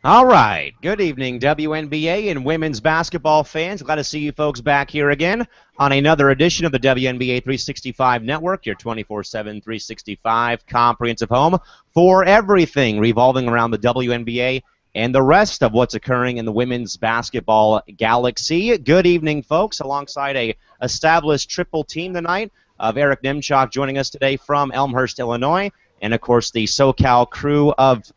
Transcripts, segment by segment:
All right. Good evening, WNBA and women's basketball fans. Glad to see you folks back here again on another edition of the WNBA 365 Network, your 24/7 365 comprehensive home for everything revolving around the WNBA and the rest of what's occurring in the women's basketball galaxy. Good evening, folks, alongside a established triple team tonight of Eric Nemchok joining us today from Elmhurst, Illinois, and, of course, the SoCal crew of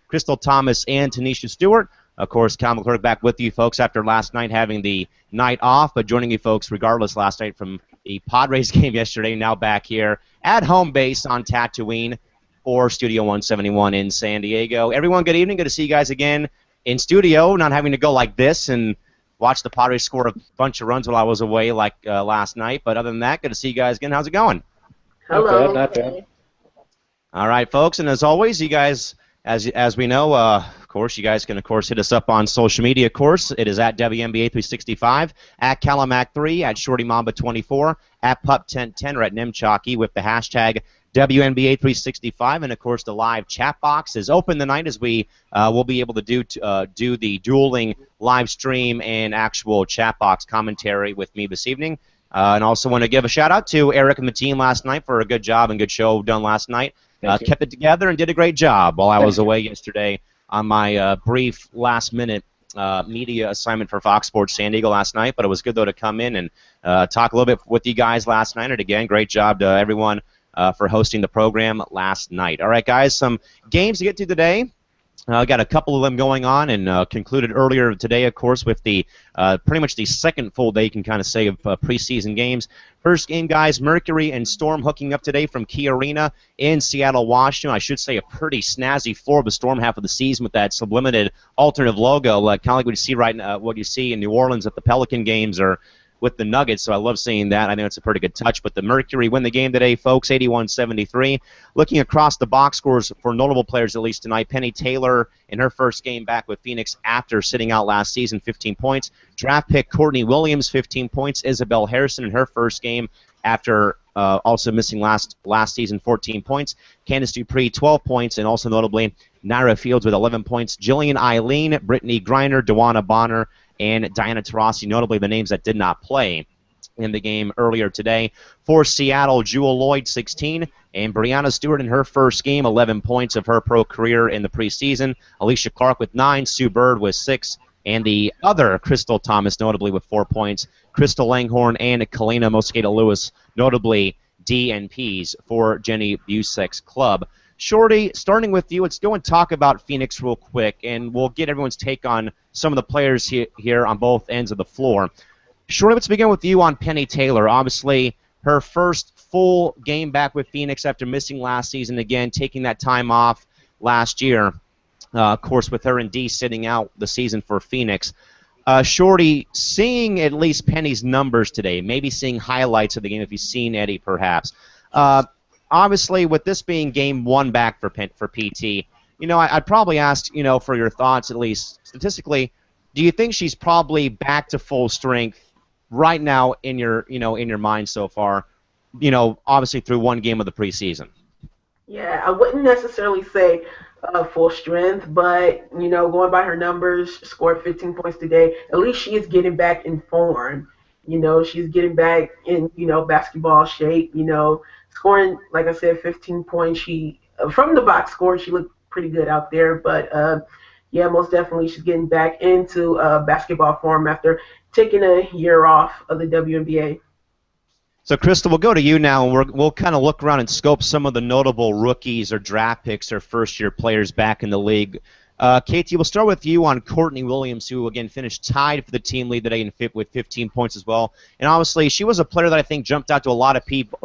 Crystal Thomas and Tanisha Stewart. Of course, Cal McClurg back with you folks after last night having the night off, but joining you folks regardless last night from the Padres game yesterday, now back here at home base on Tatooine or Studio 171 in San Diego. Everyone, good evening. Good to see you guys again in studio, not having to go like this and watch the Padres score a bunch of runs while I was away like last night. But other than that, good to see you guys again. How's it going? Hello. Not bad. All right, folks, and as always, you guys, as we know, of course, you guys can, of course, hit us up on social media, of course. It is at WNBA365, at Calamac3, at ShortyMamba24, at Pup1010, or at Nemchocky with the hashtag WNBA365. And, of course, the live chat box is open tonight as we will be able to do the dueling live stream and actual chat box commentary with me this evening. And also want to give a shout-out to Eric and the team last night for a good job and good show done last night. Kept it together and did a great job while I was away yesterday on my brief last-minute media assignment for Fox Sports San Diego last night. But it was good, though, to come in and talk a little bit with you guys last night. And, again, great job to everyone for hosting the program last night. All right, guys, some games to get to today. Got a couple of them going on and concluded earlier today, of course, with the pretty much the second full day, you can kind of say, of preseason games. First game, guys, Mercury and Storm hooking up today from Key Arena in Seattle, Washington. I should say a pretty snazzy floor of the Storm half of the season with that sublimated alternative logo, kind of like what you see what you see in New Orleans at the Pelican games or with the Nuggets, so I love seeing that. I think it's a pretty good touch. But the Mercury win the game today, folks, 81-73. Looking across the box scores for notable players, at least tonight, Penny Taylor in her first game back with Phoenix after sitting out last season, 15 points. Draft pick Courtney Williams, 15 points. Isabel Harrison in her first game after also missing last season, 14 points. Candice Dupree, 12 points, and also notably Naira Fields with 11 points. Jillian Eileen, Brittany Griner, Dewana Bonner, and Diana Taurasi, notably the names that did not play in the game earlier today. For Seattle, Jewel Lloyd, 16, and Brianna Stewart in her first game, 11 points of her pro career in the preseason. Alicia Clark with 9, Sue Bird with 6, and the other Crystal Thomas, notably with 4 points. Crystal Langhorn and Kalina Mosqueda-Lewis, notably DNPs for Jenny Busek's club. Shorty, starting with you, let's go and talk about Phoenix real quick, and we'll get everyone's take on some of the players here on both ends of the floor. Shorty, let's begin with you on Penny Taylor. Obviously, her first full game back with Phoenix after missing last season, again, taking that time off last year, of course, with her and Dee sitting out the season for Phoenix. Shorty, seeing at least Penny's numbers today, maybe seeing highlights of the game if you've seen Eddie perhaps, obviously, with this being game one back for PT, I'd probably ask, for your thoughts, at least statistically, do you think she's probably back to full strength right now in your mind so far, obviously through one game of the preseason? Yeah, I wouldn't necessarily say full strength, but, going by her numbers, scored 15 points today, at least she is getting back in form. She's getting back in, basketball shape, scoring, like I said, 15 points. She from the box score, she looked pretty good out there. But yeah, most definitely, she's getting back into basketball form after taking a year off of the WNBA. So, Crystal, we'll go to you now, and we'll kind of look around and scope some of the notable rookies or draft picks or first-year players back in the league. Katie, we'll start with you on Courtney Williams, who, again, finished tied for the team lead today with 15 points as well. And obviously, she was a player that I think jumped out to a lot of people,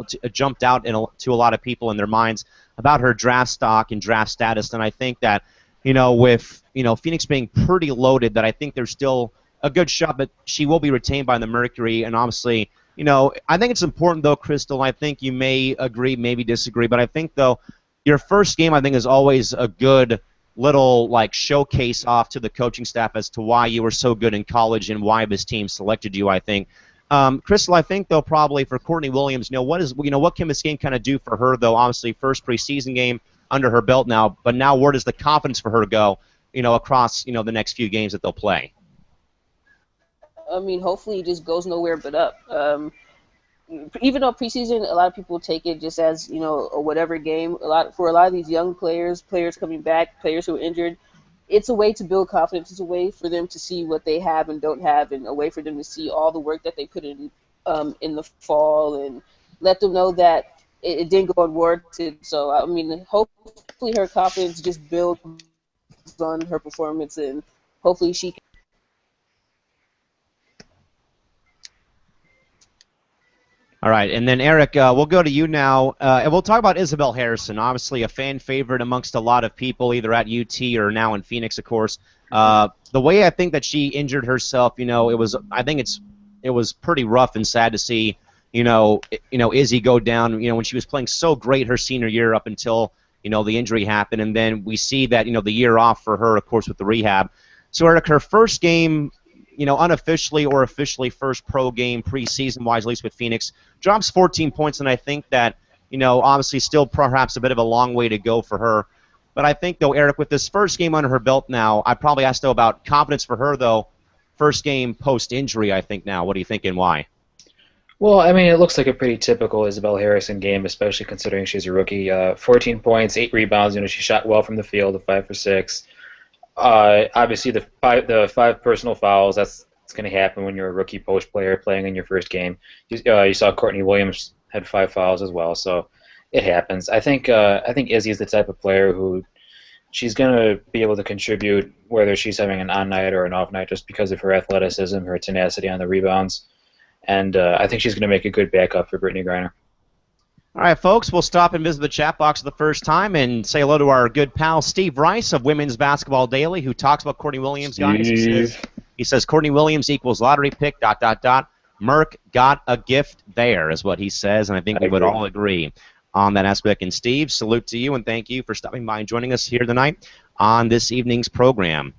in their minds about her draft stock and draft status. And I think that, with Phoenix being pretty loaded, that I think there's still a good shot that she will be retained by the Mercury. And obviously, I think it's important, though, Crystal. I think you may agree, maybe disagree, but I think, though, your first game, I think, is always a good little showcase off to the coaching staff as to why you were so good in college and why this team selected you, I think. Crystal, I think, though, probably for Courtney Williams, what can this game kind of do for her, though? Obviously, first preseason game under her belt now, but now where does the confidence for her go across the next few games that they'll play? I mean, hopefully it just goes nowhere but up. Even though preseason, a lot of people take it just as a whatever game. For a lot of these young players coming back, players who are injured, it's a way to build confidence. It's a way for them to see what they have and don't have, and a way for them to see all the work that they put in the fall, and let them know that it didn't go unwarranted. So I mean, hopefully her confidence just builds on her performance, and hopefully she. All right, and then Eric, we'll go to you now, and we'll talk about Isabel Harrison, obviously a fan favorite amongst a lot of people, either at UT or now in Phoenix, of course. The way I think that she injured herself, it was pretty rough and sad to see, Izzy go down, when she was playing so great her senior year up until, the injury happened, and then we see that, the year off for her, of course, with the rehab. So, Eric, her first game, unofficially or officially first pro game preseason-wise, at least with Phoenix, drops 14 points, and I think that, obviously still perhaps a bit of a long way to go for her. But I think, though, Eric, with this first game under her belt now, I probably asked, though, about confidence for her, though, first game post-injury, I think now. What do you think and why? Well, I mean, it looks like a pretty typical Isabel Harrison game, especially considering she's a rookie. 14 points, 8 rebounds. She shot well from the field, 5 for 6. Obviously, the five personal fouls. That's going to happen when you're a rookie post player playing in your first game. You saw Courtney Williams had 5 fouls as well, so it happens. I think Izzy is the type of player who she's going to be able to contribute whether she's having an on night or an off night, just because of her athleticism, her tenacity on the rebounds, and I think she's going to make a good backup for Brittany Griner. All right, folks, we'll stop and visit the chat box for the first time and say hello to our good pal Steve Rice of Women's Basketball Daily, who talks about Courtney Williams. Guys, he says Courtney Williams equals lottery pick, ... Merck got a gift there, is what he says, and I think we would all agree on that aspect. And Steve, salute to you, and thank you for stopping by and joining us here tonight on this evening's program.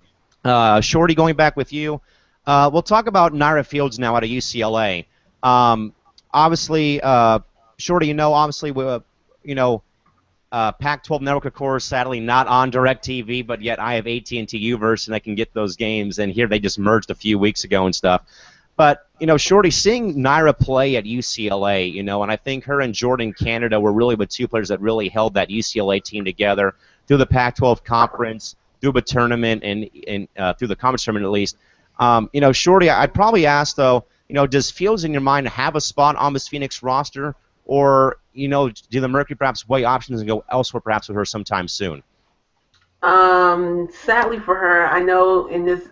Shorty, going back with you, we'll talk about Naira Fields now out of UCLA. Obviously, Shorty, obviously, Pac-12 Network, of course, sadly not on DirecTV, but yet I have AT&T Uverse, and I can get those games, and here they just merged a few weeks ago and stuff. But, Shorty, seeing Naira play at UCLA, and I think her and Jordan Canada were really the two players that really held that UCLA team together through the Pac-12 conference, through the tournament, and through the conference tournament at least. Shorty, I'd probably ask, though, does Fields in your mind have a spot on this Phoenix roster? Or, do the Mercury perhaps weigh options and go elsewhere perhaps with her sometime soon? Sadly for her, I know in this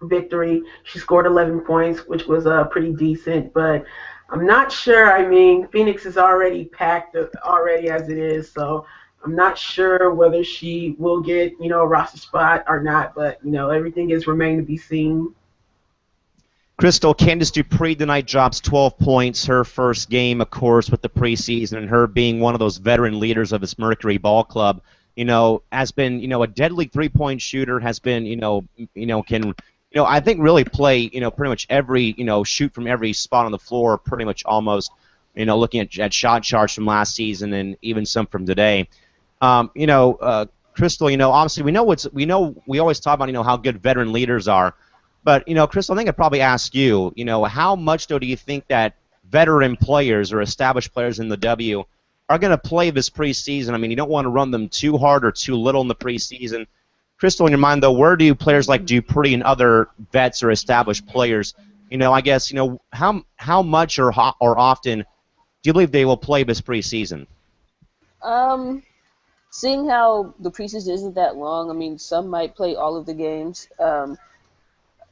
victory she scored 11 points, which was pretty decent, but I'm not sure. I mean, Phoenix is already packed already as it is, so I'm not sure whether she will get, a roster spot or not, but, everything is remain to be seen. Crystal, Candace Dupree tonight drops 12 points, her first game, of course, with the preseason, and her being one of those veteran leaders of this Mercury ball club, has been, a deadly three-point shooter, has been, can, I think really play, pretty much every, shoot from every spot on the floor, pretty much almost, looking at shot charts from last season and even some from today. Crystal, obviously we always talk about, how good veteran leaders are. But, Crystal, I think I'd probably ask you, how much, though, do you think that veteran players or established players in the W are going to play this preseason? I mean, you don't want to run them too hard or too little in the preseason. Crystal, in your mind, though, where do players like Dupree and other vets or established players, I guess, how much or often do you believe they will play this preseason? Seeing how the preseason isn't that long, I mean, some might play all of the games.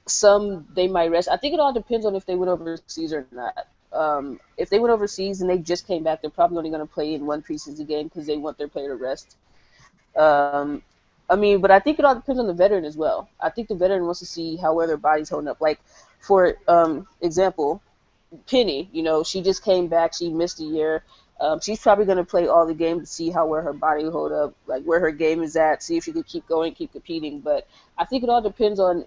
Some they might rest. I think it all depends on if they went overseas or not. If they went overseas and they just came back, they're probably only going to play in one preseason game because they want their player to rest. But I think it all depends on the veteran as well. I think the veteran wants to see how well their body's holding up. Like, for example, Penny, she just came back. She missed a year. She's probably going to play all the games to see how well her body will hold up, like where her game is at, see if she can keep going, keep competing. But I think it all depends on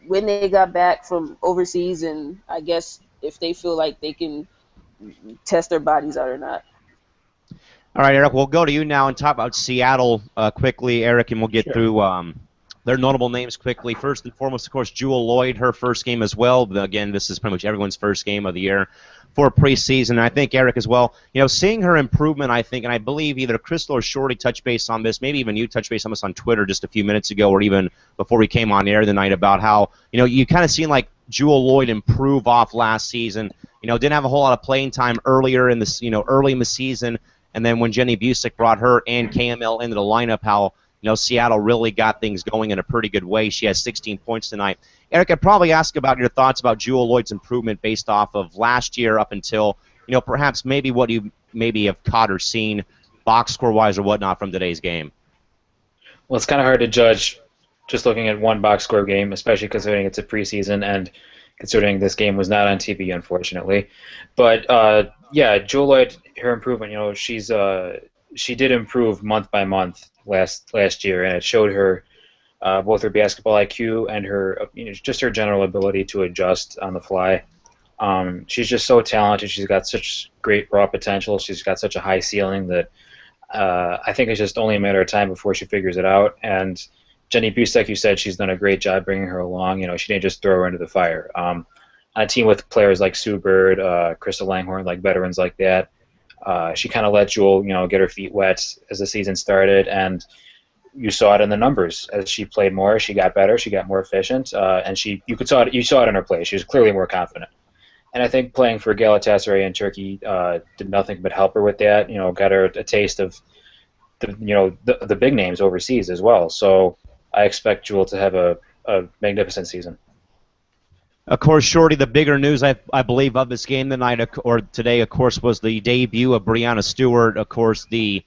when they got back from overseas, and I guess if they feel like they can test their bodies out or not. All right, Eric, we'll go to you now and talk about Seattle quickly, Eric, and we'll get through their notable names quickly. First and foremost, of course, Jewel Lloyd, her first game as well. But again, this is pretty much everyone's first game of the year for preseason. And I think Eric as well. Seeing her improvement, I think, and I believe either Crystal or Shorty touched base on this. Maybe even you touched base on this on Twitter just a few minutes ago, or even before we came on air tonight, about how you kind of seen like Jewel Lloyd improve off last season. Didn't have a whole lot of playing time earlier in this, early in the season, and then when Jenny Busick brought her and KML into the lineup, how Seattle really got things going in a pretty good way. She has 16 points tonight. Eric, I'd probably ask about your thoughts about Jewel Lloyd's improvement based off of last year up until, perhaps maybe what you maybe have caught or seen box score-wise or whatnot from today's game. Well, it's kind of hard to judge just looking at one box score game, especially considering it's a preseason and considering this game was not on TV, unfortunately. But, yeah, Jewel Lloyd, her improvement, she did improve month by month last year, and it showed her both her basketball IQ and her just her general ability to adjust on the fly. She's just so talented. She's got such great raw potential. She's got such a high ceiling that I think it's just only a matter of time before she figures it out. And Jenny Busick, like you said, she's done a great job bringing her along. She didn't just throw her into the fire. On a team with players like Sue Bird, Crystal Langhorne, like veterans like that, she kind of let Jewel, get her feet wet as the season started, and you saw it in the numbers. As she played more, she got better, she got more efficient, and you saw it in her play. She was clearly more confident. And I think playing for Galatasaray in Turkey did nothing but help her with that. Got her a taste of the big names overseas as well. So I expect Jewel to have a magnificent season. Of course, Shorty, the bigger news, I believe, of this game tonight or today, of course, was the debut of Breanna Stewart. Of course, the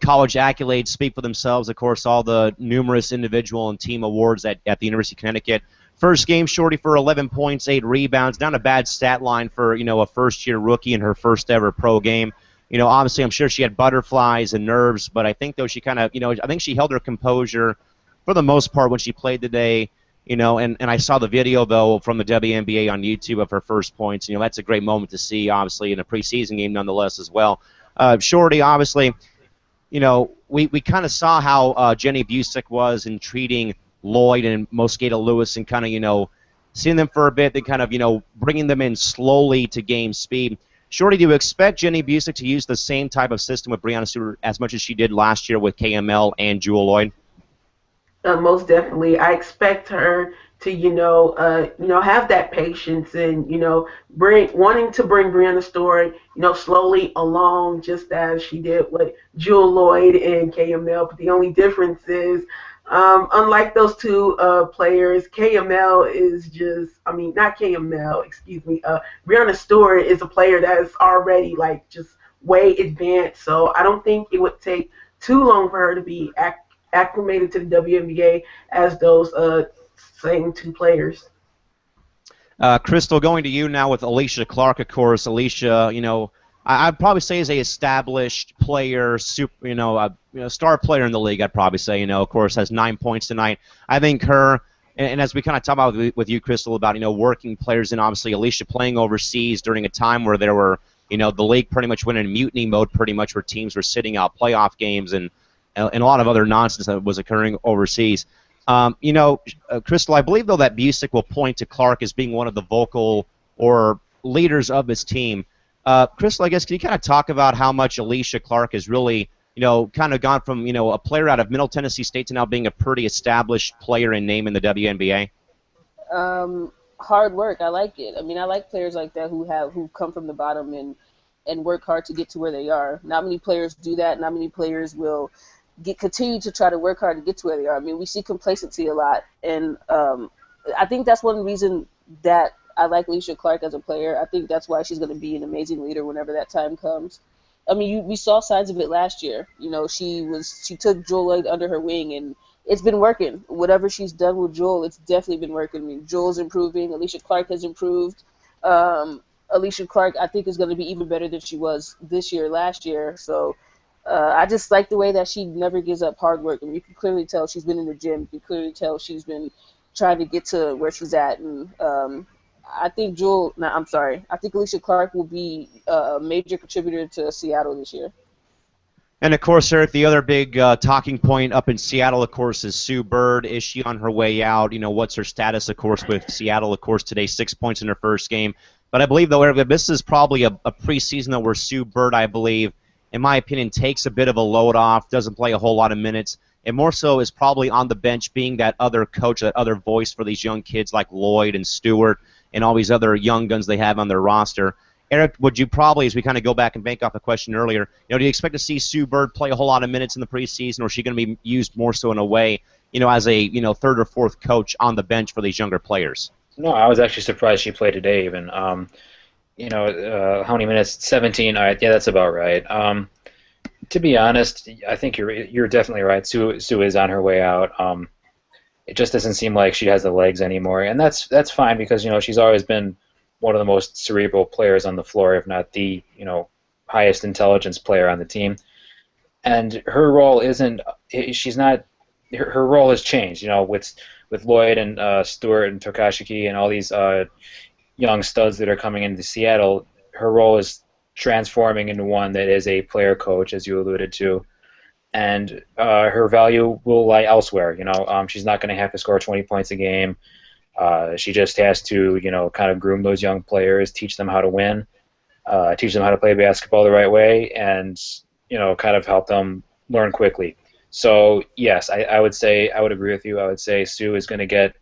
college accolades speak for themselves. Of course, all the numerous individual and team awards at the University of Connecticut. First game, Shorty, for 11 points, 8 rebounds. Not a bad stat line for a first-year rookie in her first ever pro game. Obviously, I'm sure she had butterflies and nerves, but I think though she kind of I think she held her composure for the most part when she played today. And I saw the video, though, from the WNBA on YouTube of her first points. That's a great moment to see, obviously, in a preseason game nonetheless as well. Shorty, obviously, we kind of saw how Jenny Busick was in treating Lloyd and Mosqueda Lewis and kind of, seeing them for a bit, then kind of, bringing them in slowly to game speed. Shorty, do you expect Jenny Busick to use the same type of system with Breanna Stewart as much as she did last year with KML and Jewel Lloyd? Most definitely. I expect her to, have that patience and, wanting to bring Breanna Stewart, slowly along, just as she did with Jewel Lloyd and KML. But the only difference is, unlike those two players, KML is not KML, excuse me. Breanna Stewart is a player that is already just way advanced. So I don't think it would take too long for her to be acclimated to the WNBA as those same two players. Crystal, going to you now with Alicia Clark, of course. Alicia, I'd probably say is a established player, star player in the league. I'd probably say, of course, has 9 points tonight. I think her, and as we kind of talk about with you, Crystal, about working players, and obviously Alicia playing overseas during a time where there were, the league pretty much went in mutiny mode, pretty much where teams were sitting out playoff games and a lot of other nonsense that was occurring overseas. Crystal, I believe, though, that Busick will point to Clark as being one of the vocal or leaders of his team. Crystal, I guess, can you kind of talk about how much Alicia Clark has really, kind of gone from, a player out of Middle Tennessee State to now being a pretty established player and name in the WNBA? Hard work. I like it. I mean, I like players like that who come from the bottom and work hard to get to where they are. Not many players do that. Not many players will continue to try to work hard to get to where they are. I mean, we see complacency a lot, and I think that's one reason that I like Alicia Clark as a player. I think that's why she's going to be an amazing leader whenever that time comes. I mean, we saw signs of it last year. She took Jewel Lloyd under her wing, and it's been working. Whatever she's done with Jewel, it's definitely been working. I mean, Jewel's improving. Alicia Clark has improved. Alicia Clark, I think, is going to be even better than she was last year. So I just like the way that she never gives up hard work. I mean, you can clearly tell she's been in the gym. You can clearly tell she's been trying to get to where she's at. And I think I think Alicia Clark will be a major contributor to Seattle this year. And of course, Eric, the other big talking point up in Seattle, of course, is Sue Bird. Is she on her way out? You know, what's her status, of course, with Seattle, of course, today, 6 points in her first game. But I believe, though, Eric, this is probably a preseason, though, where Sue Bird, I believe, in my opinion, takes a bit of a load off, doesn't play a whole lot of minutes, and more so is probably on the bench being that other coach, that other voice for these young kids like Lloyd and Stewart and all these other young guns they have on their roster. Eric, would you probably, as we kind of go back and bank off a question earlier, do you expect to see Sue Bird play a whole lot of minutes in the preseason, or is she going to be used more so in a way, as a third or fourth coach on the bench for these younger players? No, I was actually surprised she played today even. How many minutes? 17. All right, yeah, that's about right. To be honest, I think you're definitely right. Sue is on her way out. It just doesn't seem like she has the legs anymore, and that's fine because she's always been one of the most cerebral players on the floor, if not the highest intelligence player on the team. And her role isn't. She's not. Her role has changed. With Lloyd and Stewart and Tokashiki and all these young studs that are coming into Seattle, her role is transforming into one that is a player coach, as you alluded to, and her value will lie elsewhere. She's not going to have to score 20 points a game. She just has to, kind of groom those young players, teach them how to win, teach them how to play basketball the right way, and kind of help them learn quickly. So yes, I would agree with you. I would say Sue is going to get,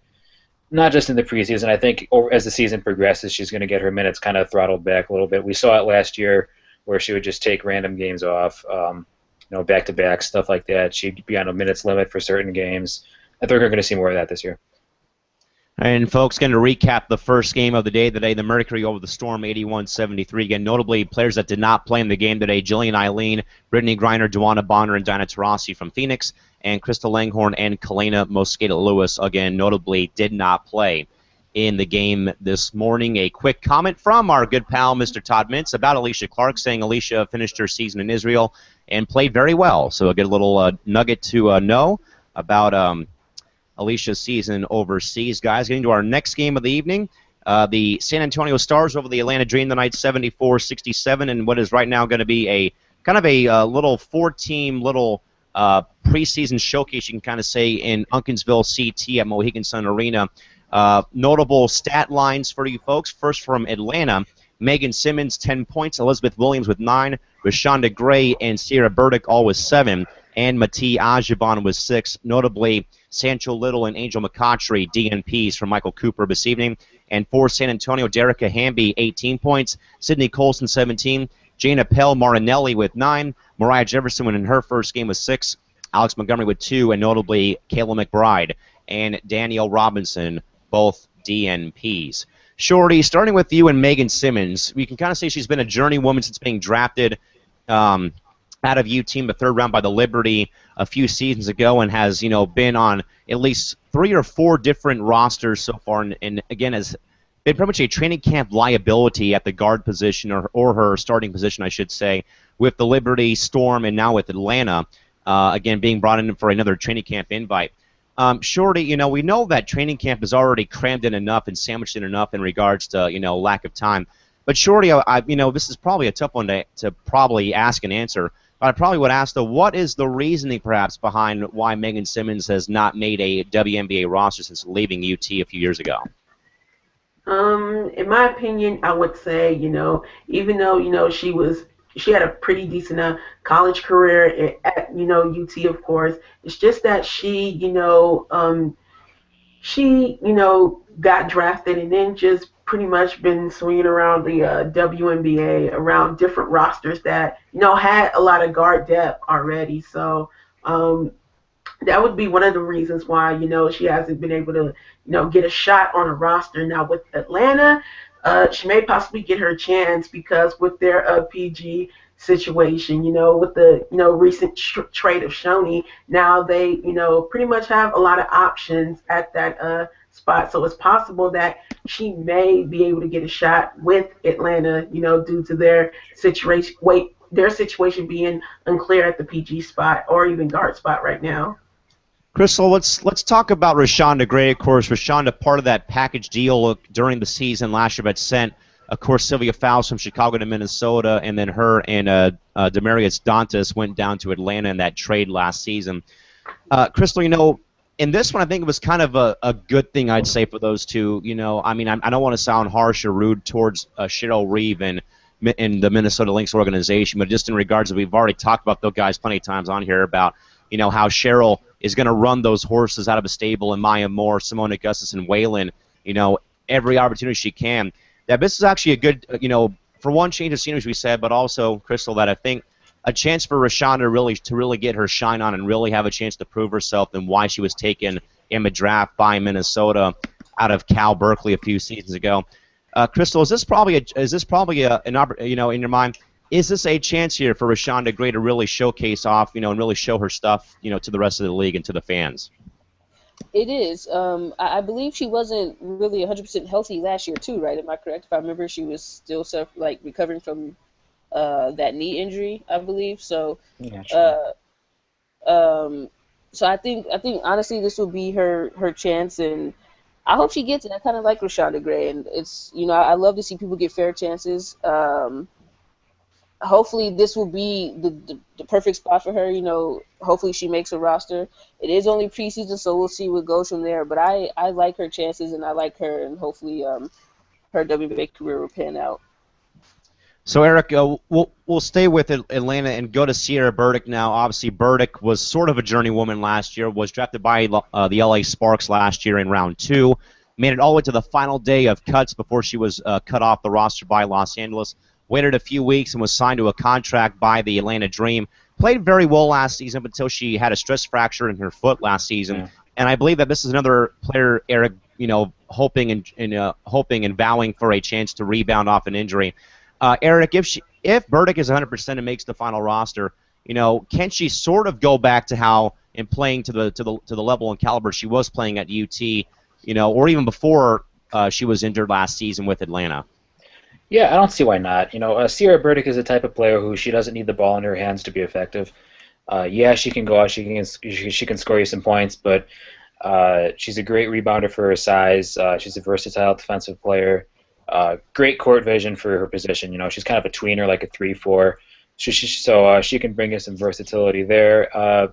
not just in the preseason, I think as the season progresses, she's going to get her minutes kind of throttled back a little bit. We saw it last year where she would just take random games off, back-to-back, stuff like that. She'd be on a minutes limit for certain games. I think we're going to see more of that this year. And folks, going to recap the first game of the day today, the Mercury over the Storm, 81-73. Again, notably players that did not play in the game today, Jillian Eileen, Brittany Griner, Joanna Bonner, and Dinah Taurasi from Phoenix, and Crystal Langhorn and Kalena Mosqueda-Lewis, again, notably did not play in the game this morning. A quick comment from our good pal, Mr. Todd Mintz, about Alicia Clark, saying Alicia finished her season in Israel and played very well. So a good little nugget to know about Alicia's season overseas. Guys, getting to our next game of the evening, the San Antonio Stars over the Atlanta Dream tonight, 74-67, and what is right now going to be a kind of a little four-team little preseason showcase, you can kind of say, in Unkinsville CT at Mohegan Sun Arena. Notable stat lines for you folks. First from Atlanta, Megan Simmons, 10 points, Elizabeth Williams with 9, Rashonda Gray and Sierra Burdick all with 7, and Mati Ajiban with 6. Notably, Sancho Little and Angel McCautry, DNPs from Michael Cooper this evening. And for San Antonio, Derica Hamby, 18 points, Sydney Colson, 17, Jana Pell Marinelli with 9, Mariah Jefferson in her first game with 6, Alex Montgomery with 2, and notably Kayla McBride and Danielle Robinson, both DNPs. Shorty, starting with you and Megan Simmons, we can kind of say she's been a journeywoman since being drafted out of UT in the third round by the Liberty a few seasons ago, and has been on at least 3 or 4 different rosters so far, and again has been pretty much a training camp liability at the guard position or her starting position, I should say, with the Liberty, Storm, and now with Atlanta, again being brought in for another training camp invite. Shorty, we know that training camp is already crammed in enough and sandwiched in enough in regards to lack of time. But Shorty, this is probably a tough one to probably ask and answer. But I probably would ask, though, what is the reasoning perhaps behind why Megan Simmons has not made a WNBA roster since leaving UT a few years ago? In my opinion, I would say, even though, she had a pretty decent college career at UT, of course. It's just that she got drafted and then just pretty much been swinging around the WNBA, around different rosters that had a lot of guard depth already. So that would be one of the reasons why she hasn't been able to get a shot on a roster. Now with Atlanta, she may possibly get her chance because with their PG situation, with the recent trade of Shoney, now they pretty much have a lot of options at that spot. So it's possible that she may be able to get a shot with Atlanta, due to their situation being unclear at the PG spot or even guard spot right now. Crystal, let's talk about Rashonda Gray. Of course, Rashonda, part of that package deal during the season last year, but sent Of course, Sylvia Fowles from Chicago to Minnesota, and then her and Demarius Dantas went down to Atlanta in that trade last season. Crystal, in this one, I think it was kind of a good thing, I'd say, for those two. I mean, I don't want to sound harsh or rude towards Cheryl Reeve and in the Minnesota Lynx organization, but just in regards to, we've already talked about those guys plenty of times on here about, how Cheryl is going to run those horses out of a stable, and Maya Moore, Simone Augustus, and Waylon, every opportunity she can. That this is actually a good, for one, change of scenery, as we said, but also, Crystal, that I think a chance for Rashonda to really get her shine on and really have a chance to prove herself and why she was taken in the draft by Minnesota out of Cal Berkeley a few seasons ago. Crystal, is this probably an in your mind? Is this a chance here for Rashonda Gray to really showcase off, and really show her stuff, to the rest of the league and to the fans? It is. I believe she wasn't really 100% healthy last year too, right? Am I correct? If I remember, she was still recovering from that knee injury, I believe. So, Yeah, sure. so I think honestly this will be her chance, and I hope she gets it. I kind of like Rashonda Gray, and it's I love to see people get fair chances. Hopefully this will be the perfect spot for her. Hopefully she makes a roster. It is only preseason, so we'll see what goes from there. But I like her chances, and I like her, and hopefully her WNBA career will pan out. So, Eric, we'll stay with Atlanta and go to Sierra Burdick now. Obviously, Burdick was sort of a journeywoman last year, was drafted by the LA Sparks last year in round 2, made it all the way to the final day of cuts before she was cut off the roster by Los Angeles, waited a few weeks and was signed to a contract by the Atlanta Dream. Played very well last season until she had a stress fracture in her foot last season. Yeah. And I believe that this is another player, Eric, hoping and vowing for a chance to rebound off an injury. Eric, if Burdick is 100% and makes the final roster, can she sort of go back to how in playing to the level and caliber she was playing at UT, or even before she was injured last season with Atlanta? Yeah, I don't see why not. Sierra Burdick is the type of player who she doesn't need the ball in her hands to be effective. Yeah, she can go out, she can score you some points, but she's a great rebounder for her size. She's a versatile defensive player. Great court vision for her position. She's kind of a tweener, like a 3-4. So she can bring us some versatility there.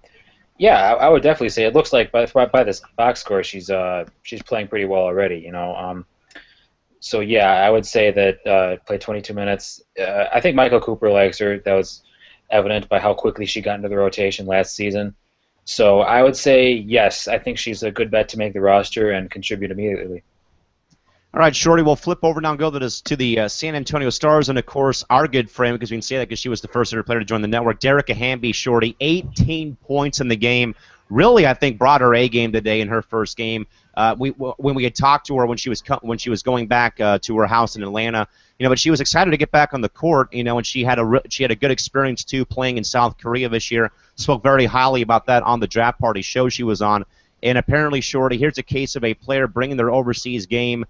Yeah, I would definitely say it looks like by this box score she's playing pretty well already. So yeah, I would say that play 22 minutes. I think Michael Cooper likes her. That was evident by how quickly she got into the rotation last season. So I would say yes. I think she's a good bet to make the roster and contribute immediately. All right, Shorty, we'll flip over now and go to the San Antonio Stars, and, of course, our good friend, because we can say that because she was the first player to join the network, Derica Hamby, Shorty, 18 points in the game. Really, I think, brought her A game today in her first game. When we had talked to her when she was going back to her house in Atlanta, but she was excited to get back on the court, and she had a good experience, too, playing in South Korea this year. Spoke very highly about that on the draft party show she was on. And apparently, Shorty, here's a case of a player bringing their overseas game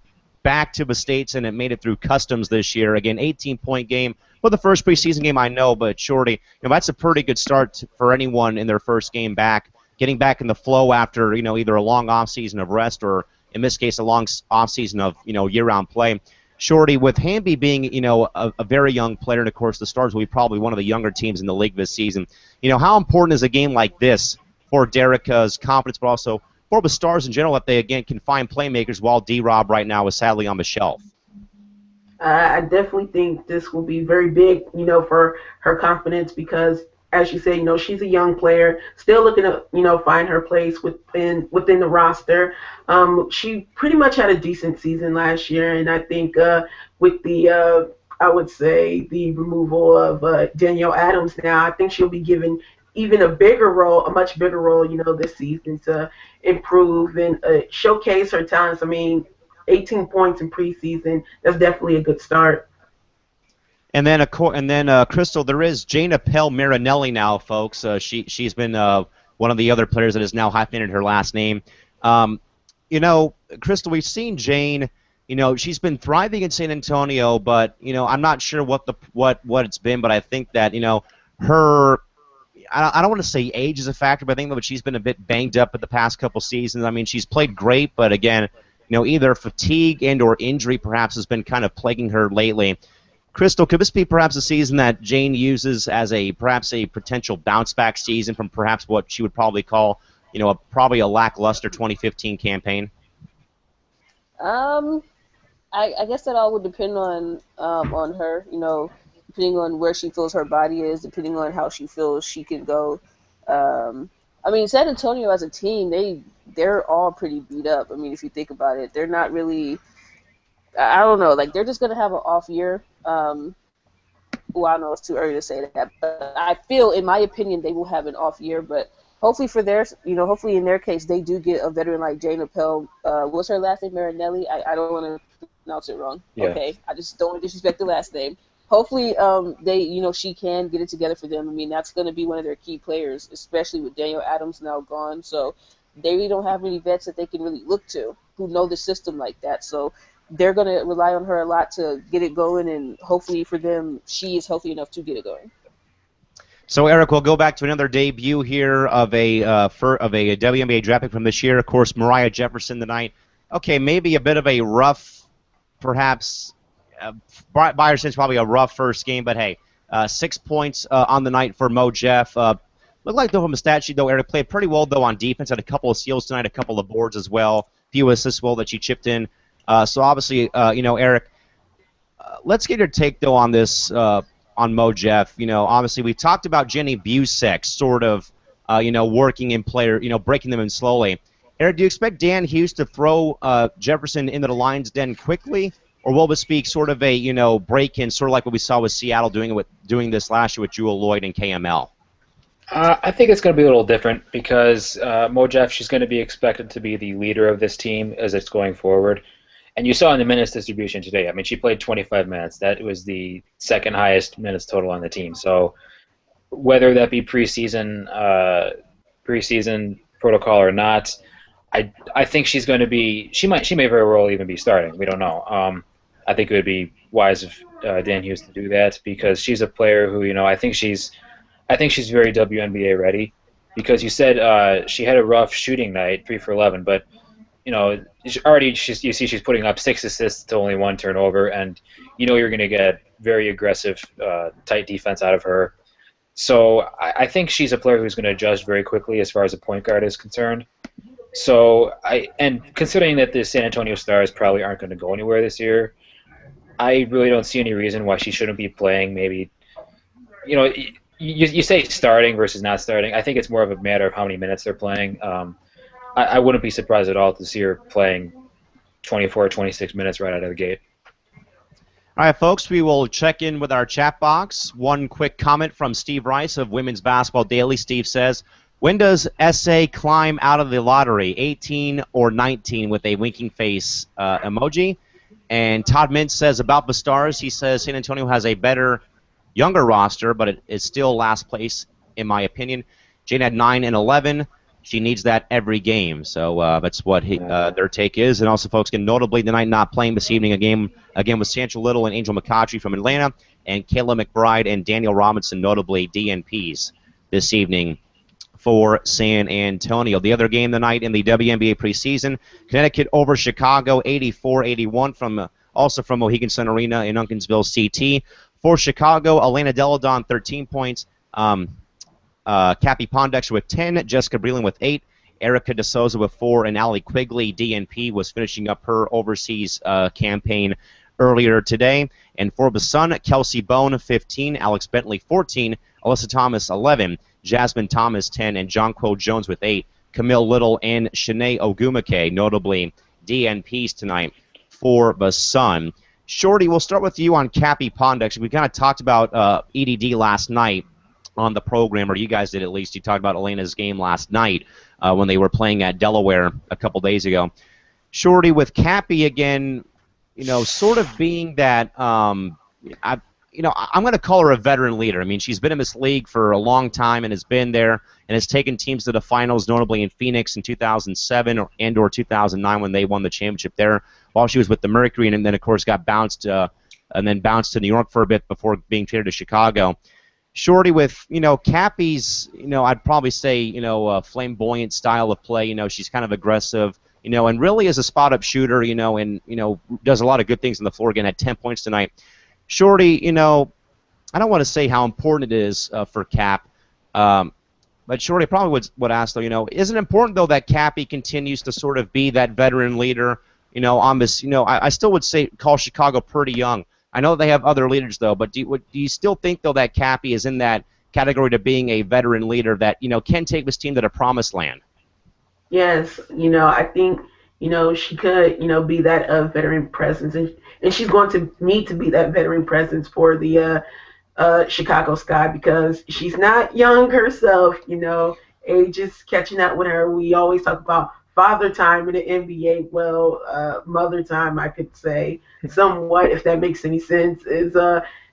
back to the States, and it made it through customs this year. Again, 18-point game. Well, the first preseason game I know, but Shorty, that's a pretty good start for anyone in their first game back, getting back in the flow after, either a long offseason of rest or, in this case, a long offseason of, year-round play. Shorty, with Hamby being, a very young player, and, of course, the Stars will be probably one of the younger teams in the league this season, how important is a game like this for Derica's confidence, but also for the Stars in general, that they, again, can find playmakers while D-Rob right now is sadly on the shelf? I definitely think this will be very big, for her confidence because, as you say, she's a young player, still looking to, find her place within the roster. She pretty much had a decent season last year, and I think with the, I would say, the removal of Danielle Adams now, I think she'll be given even a much bigger role, this season to improve and showcase her talents. I mean, 18 points in preseason, that's definitely a good start. And then, Crystal, there is Jana Pell Marinelli now, folks. She's been one of the other players that has now hyphenated her last name. Crystal, we've seen Jane. She's been thriving in San Antonio, but I'm not sure what it's been. But I think that her. I don't want to say age is a factor, but I think that she's been a bit banged up at the past couple seasons. I mean, she's played great, but again, either fatigue and or injury perhaps has been kind of plaguing her lately. Crystal, could this be perhaps a season that Jane uses as perhaps a potential bounce-back season from perhaps what she would probably call, probably a lackluster 2015 campaign? I guess that all would depend on her, depending on where she feels her body is, depending on how she feels she can go. I mean, San Antonio as a team, they're all pretty beat up. I mean, if you think about it, they're not really. I don't know, like they're just gonna have an off year. Well, I know it's too early to say that, but I feel, in my opinion, they will have an off year. But hopefully for theirs, hopefully in their case, they do get a veteran like Jane Appel. What's her last name? Marinelli. I don't want to pronounce it wrong. Yeah. Okay, I just don't want to disrespect the last name. Hopefully, she can get it together for them. I mean, that's going to be one of their key players, especially with Daniel Adams now gone. So they really don't have any vets that they can really look to who know the system like that. So they're going to rely on her a lot to get it going, and hopefully for them, she is healthy enough to get it going. So, Eric, we'll go back to another debut here of a WNBA draft pick from this year. Of course, Mariah Jefferson tonight. Okay, maybe a bit of a rough, perhaps, by her sense, probably a rough first game, but hey, 6 points on the night for Mo Jeff. Looked like, though, from a stat sheet, though, Eric played pretty well, though, on defense. Had a couple of steals tonight, a couple of boards as well, few assists well that she chipped in. So, obviously, Eric, let's get your take, though, on this, on Mo Jeff. Obviously, we talked about Jenny Busick sort of, working in player, breaking them in slowly. Eric, do you expect Dan Hughes to throw Jefferson into the lion's den quickly, or will this be sort of a, break-in, sort of like what we saw with Seattle doing this last year with Jewel Lloyd and KML? I think it's going to be a little different because Mo Jeff, she's going to be expected to be the leader of this team as it's going forward. And you saw in the minutes distribution today, I mean, she played 25 minutes. That was the second highest minutes total on the team. So whether that be preseason protocol or not, I think she's going to be. She may very well even be starting. We don't know. I think it would be wise of Dan Hughes to do that because she's a player who, I think she's very WNBA ready. Because you said she had a rough shooting night, 3 for 11, but you see she's putting up 6 assists to only 1 turnover, and you're going to get very aggressive, tight defense out of her. So I think she's a player who's going to adjust very quickly as far as a point guard is concerned. So and considering that the San Antonio Stars probably aren't going to go anywhere this year, I really don't see any reason why she shouldn't be playing. Maybe, you say starting versus not starting. I think it's more of a matter of how many minutes they're playing. I wouldn't be surprised at all to see her playing 24 or 26 minutes right out of the gate. All right, folks, we will check in with our chat box. One quick comment from Steve Rice of Women's Basketball Daily. Steve says, when does SA climb out of the lottery, 18 or 19, with a winking face emoji? And Todd Mintz says about the Stars, he says San Antonio has a better, younger roster, but it is still last place, in my opinion. Jane had 9 and 11. She needs that every game. So that's what their take is. And also, folks, notably tonight not playing this evening, a game again with Sancho Little and Angel McCautry from Atlanta, and Kayla McBride and Daniel Robinson, notably DNPs this evening for San Antonio. The other game tonight in the WNBA preseason, Connecticut over Chicago, 84-81 also from Mohegan Sun Arena in Unkinsville, CT. For Chicago, Elena Deladon, 13 points. Cappy Pondexter with 10, Jessica Breland with 8, Erica DeSouza with 4, and Allie Quigley, DNP, was finishing up her overseas campaign earlier today. And for the Sun, Kelsey Bone, 15, Alex Bentley, 14, Alyssa Thomas, 11, Jasmine Thomas, 10, and Jonquil Jones with 8. Camille Little and Shanae Ogumake, notably DNPs tonight for the Sun. Shorty, we'll start with you on Cappy Pondexter. We kind of talked about EDD last night on the program, or you guys did at least. You talked about Elena's game last night when they were playing at Delaware a couple days ago. Shorty, with Cappy again, sort of being that, I'm going to call her a veteran leader. I mean, she's been in this league for a long time and has been there and has taken teams to the finals, notably in Phoenix in 2007 and/or 2009 when they won the championship there while she was with the Mercury, and then, of course, got bounced to New York for a bit before being traded to Chicago. Shorty, with Cappy's, I'd probably say, flamboyant style of play. She's kind of aggressive, and really is a spot-up shooter, and does a lot of good things on the floor. Again, had 10 points tonight. Shorty, I don't want to say how important it is for Cap, but Shorty probably would ask, though, is it important, though, that Cappy continues to sort of be that veteran leader, on this, I still would say call Chicago pretty young. I know they have other leaders, though, but do you still think, though, that Cappy is in that category to being a veteran leader that, can take this team to the promised land? Yes, I think, she could, be that veteran presence, and she's going to need to be that veteran presence for the Chicago Sky because she's not young herself, age is catching up with her. We always talk about father time in the NBA. Well, mother time, I could say, somewhat, if that makes any sense, is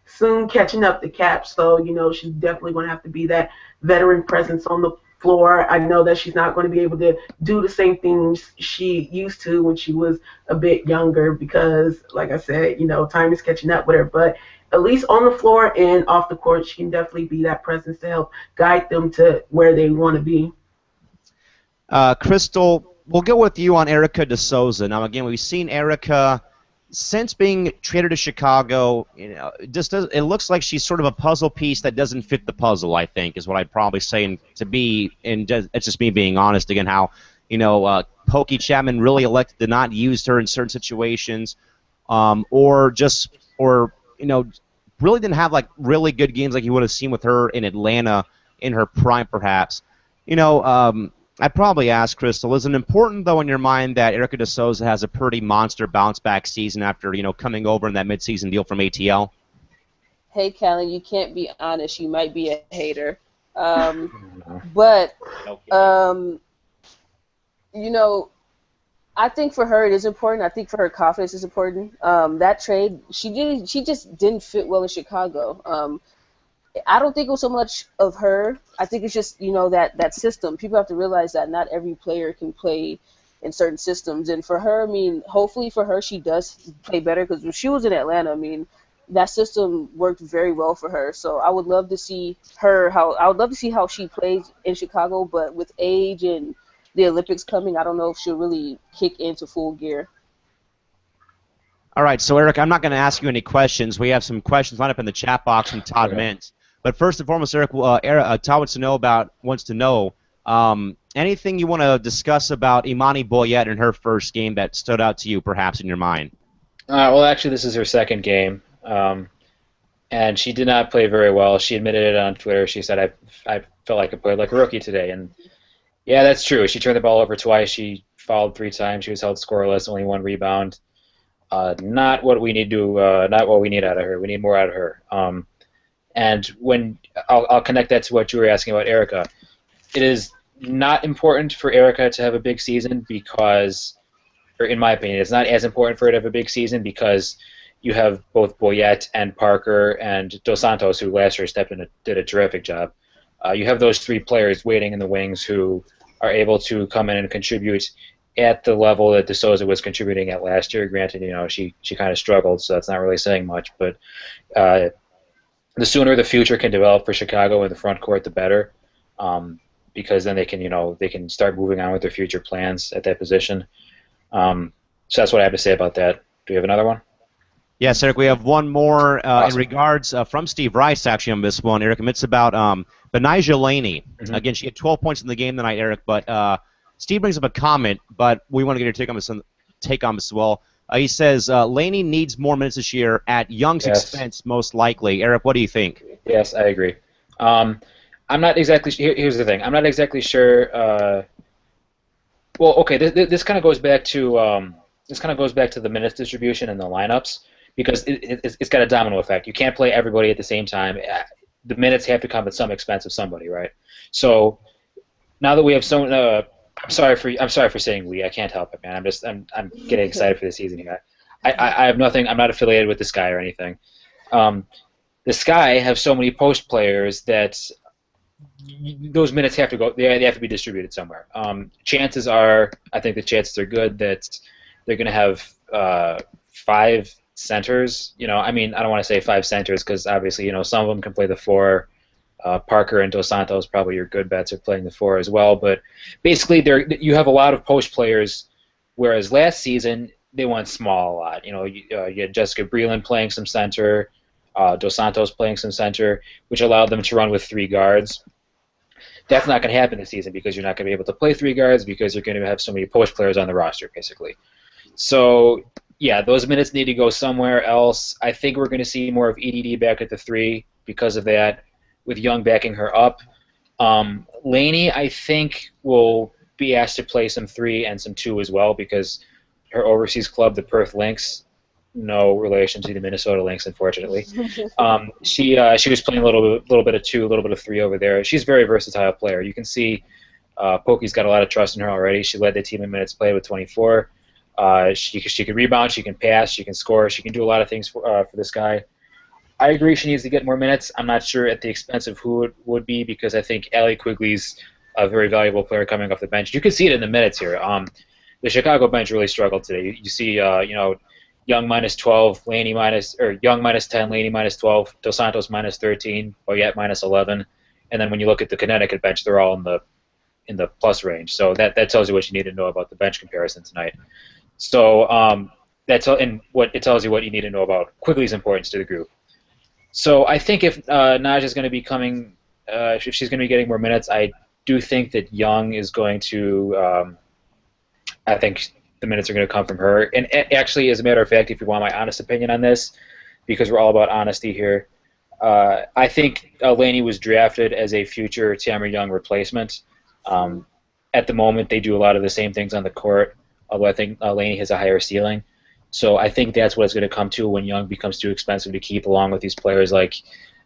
soon catching up to Cap. So, she's definitely going to have to be that veteran presence on the floor. I know that she's not going to be able to do the same things she used to when she was a bit younger because, like I said, time is catching up with her. But at least on the floor and off the court, she can definitely be that presence to help guide them to where they want to be. Crystal, we'll go with you on Erica DeSouza. Now, again, we've seen Erica since being traded to Chicago. It looks like she's sort of a puzzle piece that doesn't fit the puzzle, I think, is what I'd probably say. And it's just me being honest again, how, Pokey Chapman really elected to not use her in certain situations, or really didn't have, like, really good games like you would have seen with her in Atlanta in her prime, perhaps. I'd probably ask Crystal, is it important, though, in your mind that Erica DeSouza has a pretty monster bounce-back season after, coming over in that midseason deal from ATL? Hey, Callan, you can't be honest. You might be a hater. But, I think for her it is important. I think for her confidence is important. That trade, she just didn't fit well in Chicago. I don't think it was so much of her. I think it's just, that system. People have to realize that not every player can play in certain systems. And for her, hopefully for her, she does play better because when she was in Atlanta, that system worked very well for her. So I would love to see how she plays in Chicago, but with age and the Olympics coming, I don't know if she'll really kick into full gear. All right, so Eric, I'm not going to ask you any questions. We have some questions lined up in the chat box from Todd Mintz. But first and foremost, Eric, Todd wants to know anything you want to discuss about Imani Boyette in her first game that stood out to you, perhaps in your mind. Well, actually, this is her second game, and she did not play very well. She admitted it on Twitter. She said, "I felt like I played like a rookie today," and yeah, that's true. She turned the ball over twice. She fouled 3 times. She was held scoreless, only 1 rebound. Not what we need not what we need out of her. We need more out of her. And when I'll connect that to what you were asking about Erica, it is not important for Erica to have a big season because, or in my opinion, it's not as important for her to have a big season because you have both Boyette and Parker and Dos Santos, who last year stepped in and did a terrific job. You have those 3 players waiting in the wings who are able to come in and contribute at the level that DeSouza was contributing at last year. Granted, she kind of struggled, so that's not really saying much, but the sooner the future can develop for Chicago in the front court, the better, because then they can start moving on with their future plans at that position. So that's what I have to say about that. Do we have another one? Yes, Eric, we have one more in regards from Steve Rice, actually, on this one, Eric, and it's about Benijah Laney. Mm-hmm. Again, she had 12 points in the game tonight, Eric, but Steve brings up a comment, but we want to get your take on this as well. He says Laney needs more minutes this year at Young's expense, most likely. Eric, what do you think? Yes, I agree. I'm not exactly. Here's the thing. I'm not exactly sure. Well, okay. This kind of goes back to the minutes distribution and the lineups because it's got a domino effect. You can't play everybody at the same time. The minutes have to come at some expense of somebody, right? So now that we have so. I'm sorry for saying we. I can't help it, man. I'm getting excited for the season here. I have nothing. I'm not affiliated with the Sky or anything. The Sky have so many post players that those minutes have to go. They have to be distributed somewhere. Chances are, I think the chances are good that they're going to have 5 centers. I don't want to say 5 centers because obviously, some of them can play the 4. Parker and Dos Santos, probably your good bets, are playing the 4 as well. But basically, you have a lot of post players Whereas last season, they went small a lot. You had Jessica Breland playing some center, Dos Santos playing some center, which allowed them to run with 3 guards. That's not going to happen this season because you're not going to be able to play 3 guards because you're going to have so many post players on the roster, basically. So, yeah, those minutes need to go somewhere else. I think we're going to see more of EDD back at the 3 because of that, with Young backing her up. Laney, I think, will be asked to play some 3 and some 2 as well because her overseas club, the Perth Lynx, no relation to the Minnesota Lynx, unfortunately. She was playing a little bit of 2, a little bit of 3 over there. She's a very versatile player. You can see Pokey's got a lot of trust in her already. She led the team in minutes played with 24. She can rebound, she can pass, she can score, she can do a lot of things for this guy. I agree she needs to get more minutes. I'm not sure at the expense of who it would be because I think Allie Quigley's a very valuable player coming off the bench. You can see it in the minutes here. The Chicago bench really struggled today. You see, Young minus 12, Young minus 10, Laney minus 12, Dos Santos minus 13, Boyette minus 11, and then when you look at the Connecticut bench, they're all in the plus range. So that tells you what you need to know about the bench comparison tonight. So and what it tells you what you need to know about Quigley's importance to the group. So I think if Naj is going to be coming, if she's going to be getting more minutes, I do think that Young is going to. I think the minutes are going to come from her. And actually, as a matter of fact, if you want my honest opinion on this, because we're all about honesty here, I think Laney was drafted as a future Tamara Young replacement. At the moment, they do a lot of the same things on the court, although I think Laney has a higher ceiling. So I think that's what it's going to come to when Young becomes too expensive to keep, along with these players like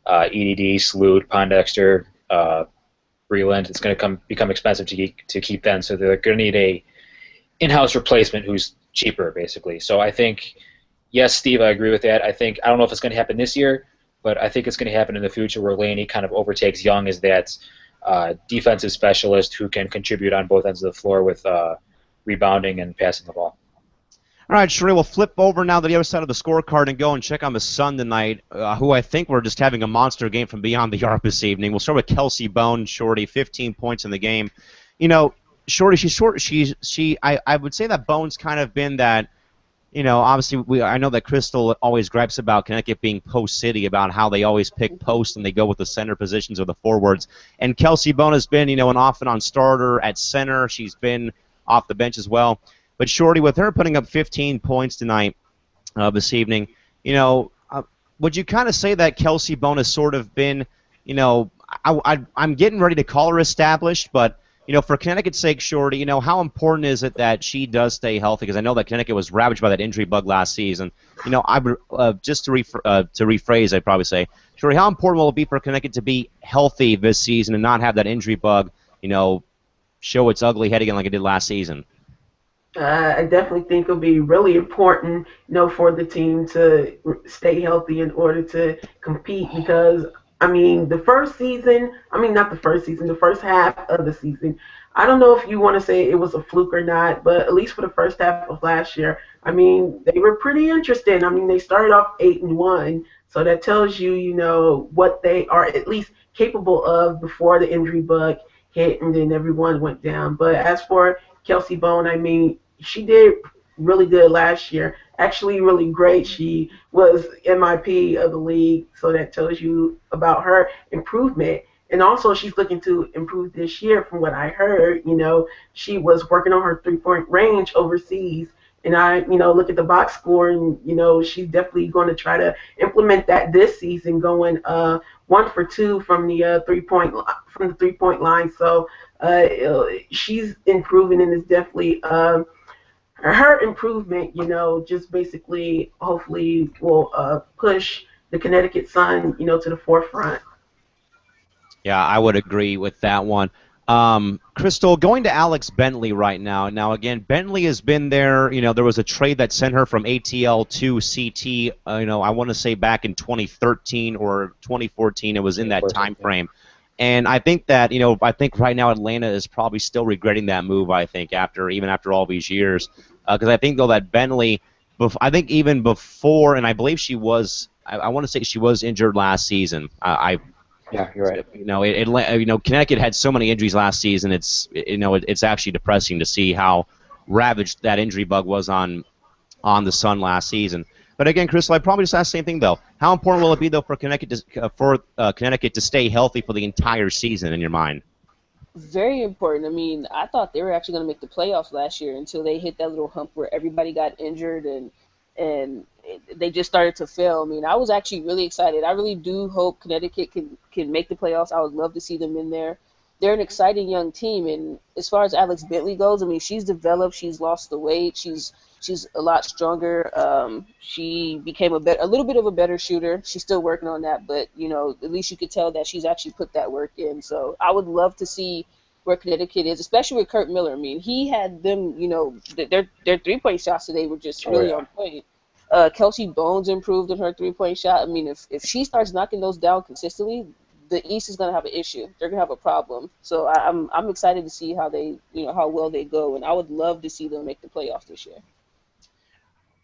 EDD, Sloot, Pondexter, Breland. It's going to become expensive to keep them, so they're going to need a in-house replacement who's cheaper, basically. So I think, yes, Steve, I agree with that. I don't know if it's going to happen this year, but I think it's going to happen in the future where Laney kind of overtakes Young as that defensive specialist who can contribute on both ends of the floor with rebounding and passing the ball. All right, Sheree, we'll flip over now to the other side of the scorecard and go and check on the Sun tonight, who I think we're just having a monster game from beyond the arc this evening. We'll start with Kelsey Bone, Shorty, 15 points in the game. Shorty, I would say that Bone's kind of been that, obviously I know that Crystal always gripes about Connecticut being post city, about how they always pick post and they go with the center positions or the forwards. And Kelsey Bone has been, an off and on starter at center. She's been off the bench as well. But Shorty, with her putting up 15 points tonight, this evening, would you kind of say that Kelsey Bone has sort of been, I'm getting ready to call her established, but for Connecticut's sake, Shorty, how important is it that she does stay healthy? Because I know that Connecticut was ravaged by that injury bug last season. Just to rephrase, I'd probably say, Shorty, how important will it be for Connecticut to be healthy this season and not have that injury bug, show its ugly head again like it did last season? I definitely think it'll be really important, for the team to stay healthy in order to compete because, the first half of the season, I don't know if you want to say it was a fluke or not, but at least for the first half of last year, they were pretty interesting. They started off 8-1, so that tells you, what they are at least capable of before the injury bug hit and then everyone went down. But as for Kelsey Bone, she did really good last year. Actually, really great. She was MIP of the league, so that tells you about her improvement. And also, she's looking to improve this year from what I heard. She was working on her three-point range overseas. And I, look at the box score, and, she's definitely going to try to implement that this season, going 1 for 2 from the three-point line. So she's improving, and it's definitely her improvement, just basically hopefully will push the Connecticut Sun, to the forefront. Yeah, I would agree with that one. Crystal, going to Alex Bentley right now. Now, again, Bentley has been there. There was a trade that sent her from ATL to CT, I want to say back in 2013 or 2014. It was in that time frame. And I think that, I think right now Atlanta is probably still regretting that move, I think, even after all these years. Because I think, though, that Bentley, I think even before, and I believe she was, I want to say she was injured last season. Yeah, you're right. Connecticut had so many injuries last season. It's actually depressing to see how ravaged that injury bug was on the Sun last season. But again, Crystal, I'd probably just ask the same thing though. How important will it be though for Connecticut to stay healthy for the entire season in your mind? Very important. I mean, I thought they were actually going to make the playoffs last year until they hit that little hump where everybody got injured and they just started to fail. I mean, I was actually really excited. I really do hope Connecticut can make the playoffs. I would love to see them in there. They're an exciting young team, and as far as Alex Bentley goes, I mean, she's developed. She's lost the weight. She's a lot stronger. She became a little bit of a better shooter. She's still working on that, but at least you could tell that she's actually put that work in. So I would love to see where Connecticut is, especially with Kurt Miller. I mean, he had them. Their 3-point shots today were just really on point. Kelsey Bones improved in her 3-point shot. I mean, if she starts knocking those down consistently, the East is going to have an issue. They're going to have a problem. So I'm excited to see how they how well they go, and I would love to see them make the playoffs this year.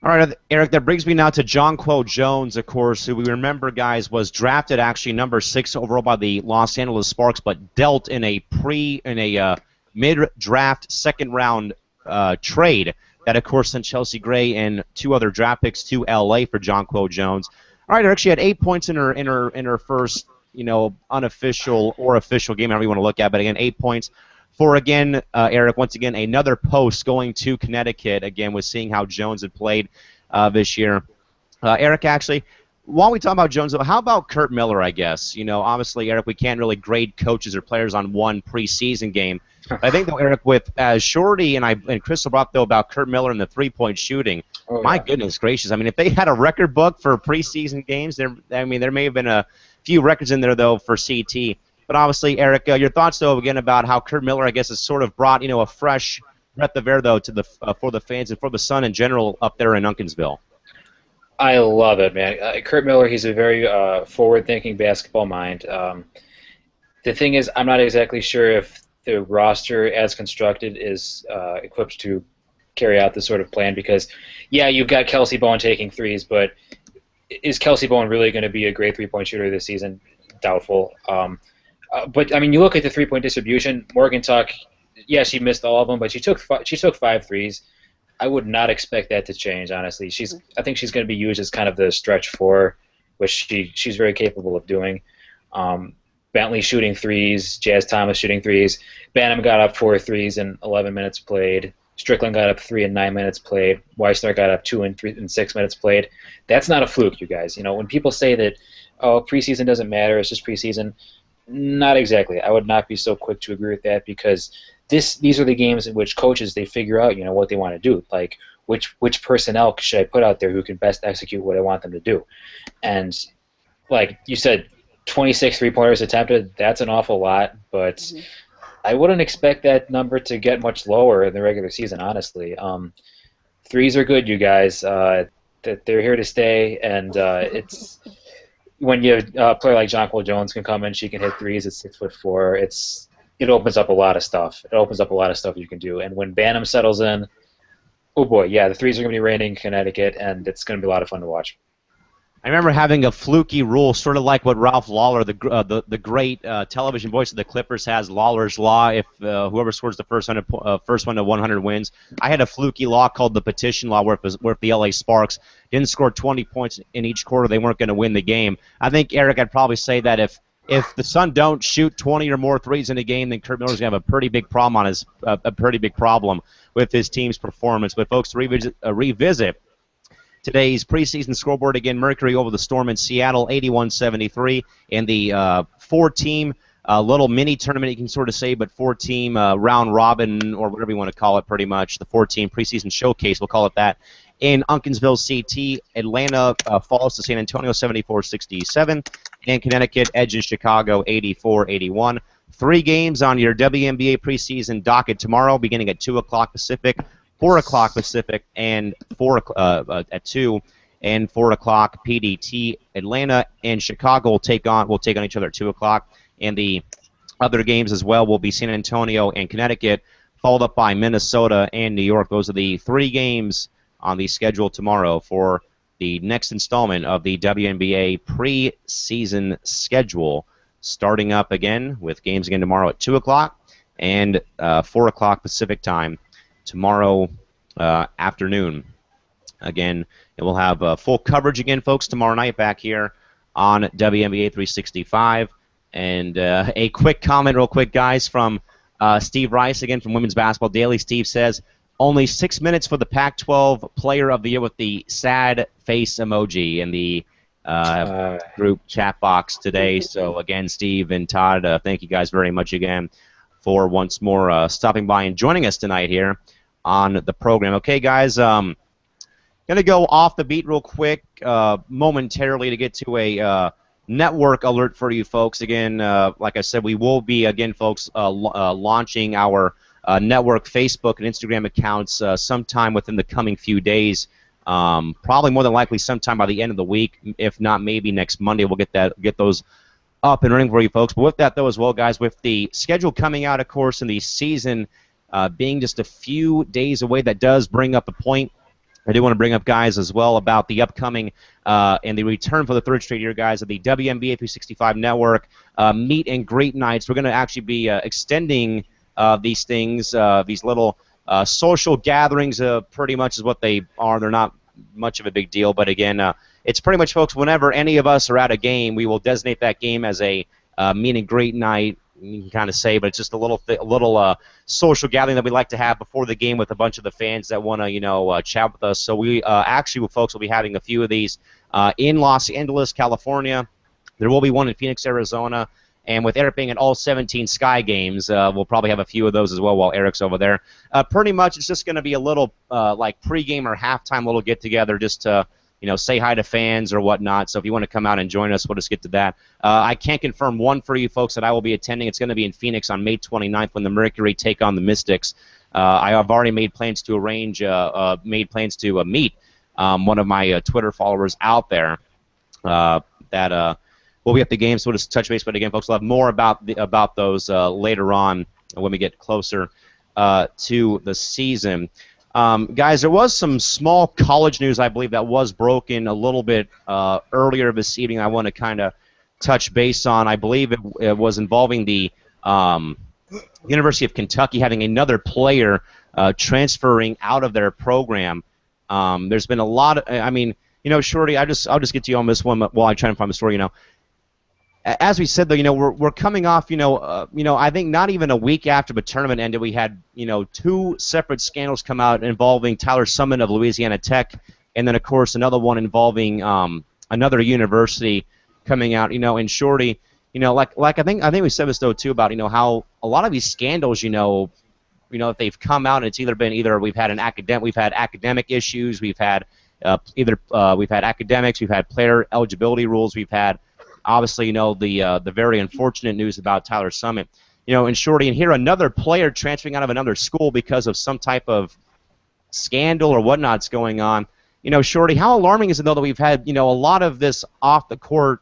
All right, Eric, that brings me now to Jonquel Jones, of course, who we remember, guys, was drafted actually number 6 overall by the Los Angeles Sparks, but dealt in a mid-draft second-round trade that, of course, sent Chelsea Gray and 2 other draft picks to L.A. for Jonquel Jones. All right, Eric, she had 8 points in her first, unofficial or official game, however you want to look at, but again, 8 points. For, again, Eric, once again, another post going to Connecticut, again, with seeing how Jones had played this year. Eric, actually, while we talk about Jones, though, how about Kurt Miller, I guess? Obviously, Eric, we can't really grade coaches or players on one preseason game. But I think, though, Eric, with Shorty and Crystal brought, though, about Kurt Miller and the 3-point shooting, my goodness gracious. I mean, if they had a record book for preseason games, there may have been a few records in there, though, for CT. But obviously, Eric, your thoughts, though, again, about how Kurt Miller, I guess, has sort of brought, a fresh breath of air, though, to for the fans and for the Sun in general up there in Unkinsville. I love it, man. Kurt Miller, he's a very forward-thinking basketball mind. The thing is, I'm not exactly sure if the roster as constructed is equipped to carry out this sort of plan because, yeah, you've got Kelsey Bowen taking threes, but is Kelsey Bowen really going to be a great 3-point shooter this season? Doubtful. But I mean, you look at the 3-point distribution. Morgan Tuck, yeah, she missed all of them, but she took 5 threes. I would not expect that to change, honestly. I think she's going to be used as kind of the stretch 4, which she's very capable of doing. Bentley shooting threes, Jazz Thomas shooting threes. Banham got up 4 threes in 11 minutes played. Strickland got up 3 in 9 minutes played. Weissner got up 2 in 6 minutes played. That's not a fluke, you guys. When people say that, preseason doesn't matter, it's just preseason. Not exactly. I would not be so quick to agree with that because these are the games in which coaches, they figure out what they want to do, like which personnel should I put out there who can best execute what I want them to do. And like you said, 26 3-pointers attempted, that's an awful lot, but I wouldn't expect that number to get much lower in the regular season, honestly. Threes are good, you guys. They're here to stay, and it's when you a player like Jonquel Jones can come in, she can hit threes at 6'4". It opens up a lot of stuff. It opens up a lot of stuff you can do. And when Banham settles in, oh boy, yeah, the threes are going to be raining in Connecticut, and it's going to be a lot of fun to watch. I remember having a fluky rule, sort of like what Ralph Lawler, the great television voice of the Clippers, has, Lawler's Law. If whoever scores the first one to 100 wins. I had a fluky law called the petition law, where if the LA Sparks didn't score 20 points in each quarter, they weren't going to win the game. I think, Eric, I'd probably say that if the Sun don't shoot 20 or more threes in a game, then Kurt Miller's going to have a pretty big problem with his team's performance. But folks, revisit today's preseason scoreboard again. Mercury over the Storm in Seattle, 81-73. And the 4-team little mini tournament, you can sort of say, but 4-team round robin, or whatever you want to call it, pretty much. The 4-team preseason showcase, we'll call it that. In Unkinsville, CT, Atlanta falls to San Antonio, 74-67. And Connecticut edges Chicago, 84-81. 3 games on your WNBA preseason docket tomorrow, beginning at 2 o'clock Pacific. 4 o'clock Pacific, and 4 at 2, and 4 o'clock PDT. Atlanta and Chicago will take on each other at 2 o'clock, and the other games as well will be San Antonio and Connecticut, followed up by Minnesota and New York. Those are the 3 games on the schedule tomorrow for the next installment of the WNBA preseason schedule, starting up again with games again tomorrow at 2 o'clock and 4 o'clock Pacific time tomorrow afternoon. Again, it will have full coverage again, folks, tomorrow night back here on WNBA 365. And a quick comment, real quick, guys, from Steve Rice, again, from Women's Basketball Daily. Steve says, only 6 minutes for the Pac-12 Player of the Year with the sad face emoji in the group chat box today. So, again, Steve and Todd, thank you guys very much again for once more stopping by and joining us tonight here on the program. Okay, guys, going to go off the beat real quick momentarily to get to a network alert for you folks. Again, like I said, we will be, again, folks, launching our network Facebook and Instagram accounts sometime within the coming few days. Probably more than likely sometime by the end of the week. If not, maybe next Monday we'll get those up and running for you folks. But with that, though, as well, guys, with the schedule coming out, of course, and the season being just a few days away, that does bring up a point. I do want to bring up, guys, as well about the upcoming and the return for the third straight year, guys, of the WNBA 365 Network meet and greet nights. We're going to actually be extending these things, these little social gatherings, pretty much is what they are. They're not much of a big deal, but again, it's pretty much, folks, whenever any of us are at a game, we will designate that game as a meet and greet night. You can kind of say, but it's just a little social gathering that we like to have before the game with a bunch of the fans that want to, chat with us. So we actually, folks, will be having a few of these in Los Angeles, California. There will be one in Phoenix, Arizona. And with Eric being at all 17 Sky games, we'll probably have a few of those as well while Eric's over there. Pretty much, it's just going to be a little like pregame or halftime little get-together just to say hi to fans or whatnot. So if you want to come out and join us, we'll just get to that. I can't confirm one for you folks that I will be attending. It's going to be in Phoenix on May 29th when the Mercury take on the Mystics. I have already made plans to meet one of my Twitter followers out there that we'll be at the game, so we'll just touch base. But again, folks, we'll have more about those later on when we get closer to the season. Guys, there was some small college news, I believe, that was broken a little bit earlier this evening. I want to kind of touch base on. I believe it was involving the University of Kentucky having another player transferring out of their program. There's been a lot of, Shorty, I'll just get to you on this one while I try and find the story. As we said, though, we're coming off, I think not even a week after the tournament ended, we had, two separate scandals come out involving Tyler Summon of Louisiana Tech, and then, of course, another one involving another university coming out, and Shorty, like I think we said this, though, too, about, how a lot of these scandals, if they've come out, and it's either we've had academic issues, we've had academics, we've had player eligibility rules, we've had obviously, the very unfortunate news about Tyler Summit. And Shorty, and here another player transferring out of another school because of some type of scandal or whatnot's going on. Shorty, how alarming is it, though, that we've had, a lot of this off-the-court,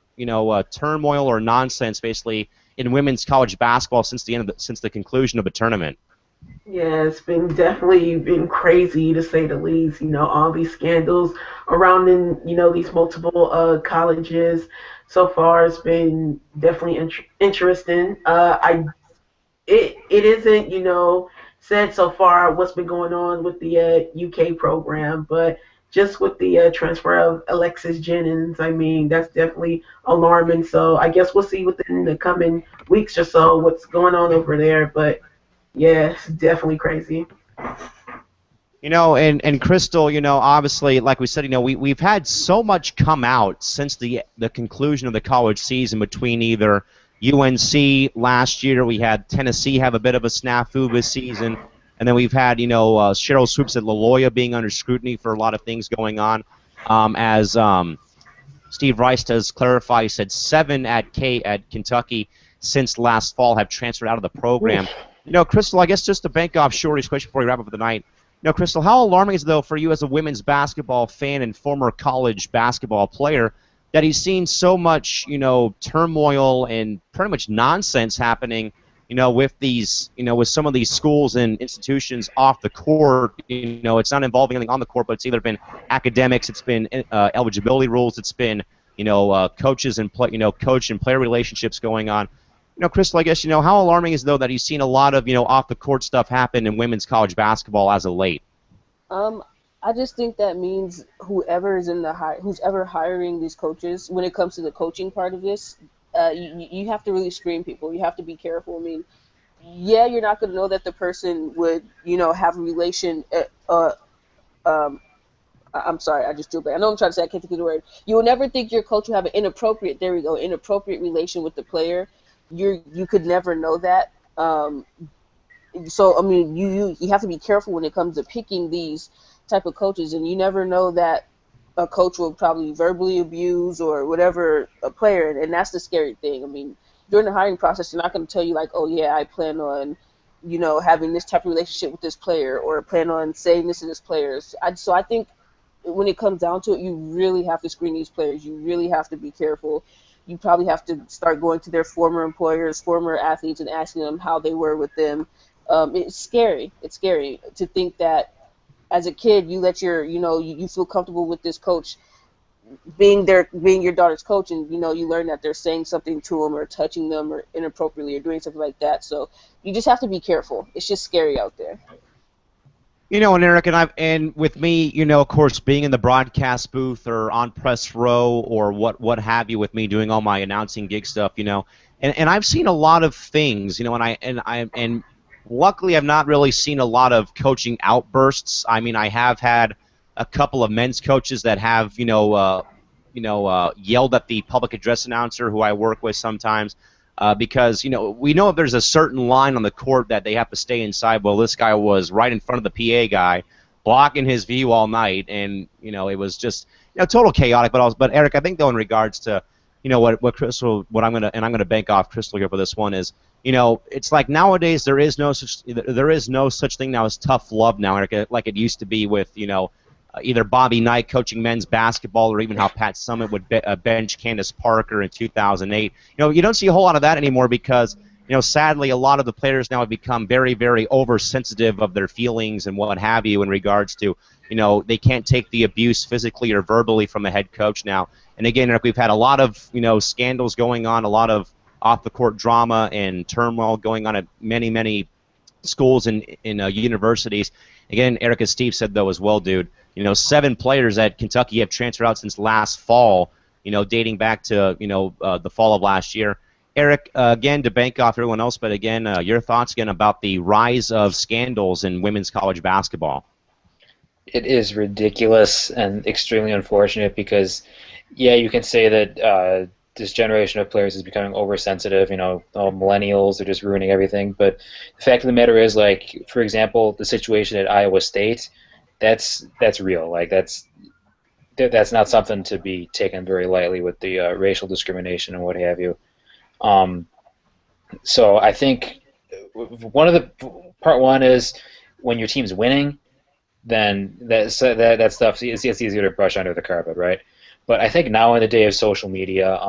turmoil or nonsense, basically, in women's college basketball since the conclusion of the tournament? Yeah, it's definitely been crazy, to say the least. All these scandals around in these multiple colleges. So far, it's been definitely interesting. It isn't said so far what's been going on with the UK program, but just with the transfer of Alexis Jennings, that's definitely alarming. So I guess we'll see within the coming weeks or so what's going on over there. But yeah, it's definitely crazy. And Crystal, obviously, like we said, we've had so much come out since the conclusion of the college season between either UNC last year, we had Tennessee have a bit of a snafu this season, and then we've had, Cheryl Swoops at Loyola being under scrutiny for a lot of things going on. As Steve Rice does clarify, he said 7 at Kentucky since last fall have transferred out of the program. Crystal, I guess just to bank off Shorty's question before we wrap up for the night, Crystal, how alarming is it, though, for you as a women's basketball fan and former college basketball player that he's seen so much, turmoil and pretty much nonsense happening, with these, with some of these schools and institutions off the court? It's not involving anything on the court, but it's either been academics, it's been eligibility rules, it's been, coaches and coach and player relationships going on. Crystal, I guess, how alarming is it, though, that you've seen a lot of, off-the-court stuff happen in women's college basketball as of late? Um, I just think that means whoever is in who's ever hiring these coaches, when it comes to the coaching part of this, you have to really screen people. You have to be careful. I mean, yeah, you're not going to know that the person would, have a relation. Um, I'm sorry, I just drew back. I know I'm trying to say I can't think of the word. You will never think your coach will have an inappropriate. There we go, inappropriate relation with the player. You could never know that. So I mean, you have to be careful when it comes to picking these type of coaches, and you never know that a coach will probably verbally abuse or whatever a player, and that's the scary thing. I mean, during the hiring process, they're not going to tell you like, oh yeah, I plan on, having this type of relationship with this player, or plan on saying this to this player. So I think when it comes down to it, you really have to screen these players. You really have to be careful. You probably have to start going to their former employers, former athletes, and asking them how they were with them. It's scary. It's scary to think that as a kid, you let you feel comfortable with this coach being your daughter's coach, and you learn that they're saying something to them or touching them or inappropriately or doing something like that. So you just have to be careful. It's just scary out there. And Eric, and with me, of course, being in the broadcast booth or on press row or what have you, with me doing all my announcing gig stuff, and I've seen a lot of things, and luckily I've not really seen a lot of coaching outbursts. I mean, I have had a couple of men's coaches that have, yelled at the public address announcer who I work with sometimes. Because we know if there's a certain line on the court that they have to stay inside. Well, this guy was right in front of the PA guy, blocking his view all night, and it was just total chaotic. But Eric, I think though in regards to what Crystal, I'm gonna bank off Crystal here for this one is it's like nowadays there is no such thing now as tough love now, Eric, like it used to be with either Bobby Knight coaching men's basketball, or even how Pat Summitt would bench Candace Parker in 2008. You don't see a whole lot of that anymore because, sadly, a lot of the players now have become very, very oversensitive of their feelings and what have you in regards to, they can't take the abuse physically or verbally from a head coach now. And again, Eric, we've had a lot of, scandals going on, a lot of off-the-court drama and turmoil going on at many, many schools and in universities. Again, Eric, as Steve said, though, as well, dude, 7 players at Kentucky have transferred out since last fall, dating back to, the fall of last year. Eric, again, to bank off everyone else, but again, your thoughts again about the rise of scandals in women's college basketball. It is ridiculous and extremely unfortunate because, yeah, you can say that this generation of players is becoming oversensitive. All millennials are just ruining everything. But the fact of the matter is, like, for example, the situation at Iowa State, that's real. Like, that's not something to be taken very lightly with the racial discrimination and what have you. So I think part one is when your team's winning, then that stuff it's easier to brush under the carpet, right? But I think now in the day of social media,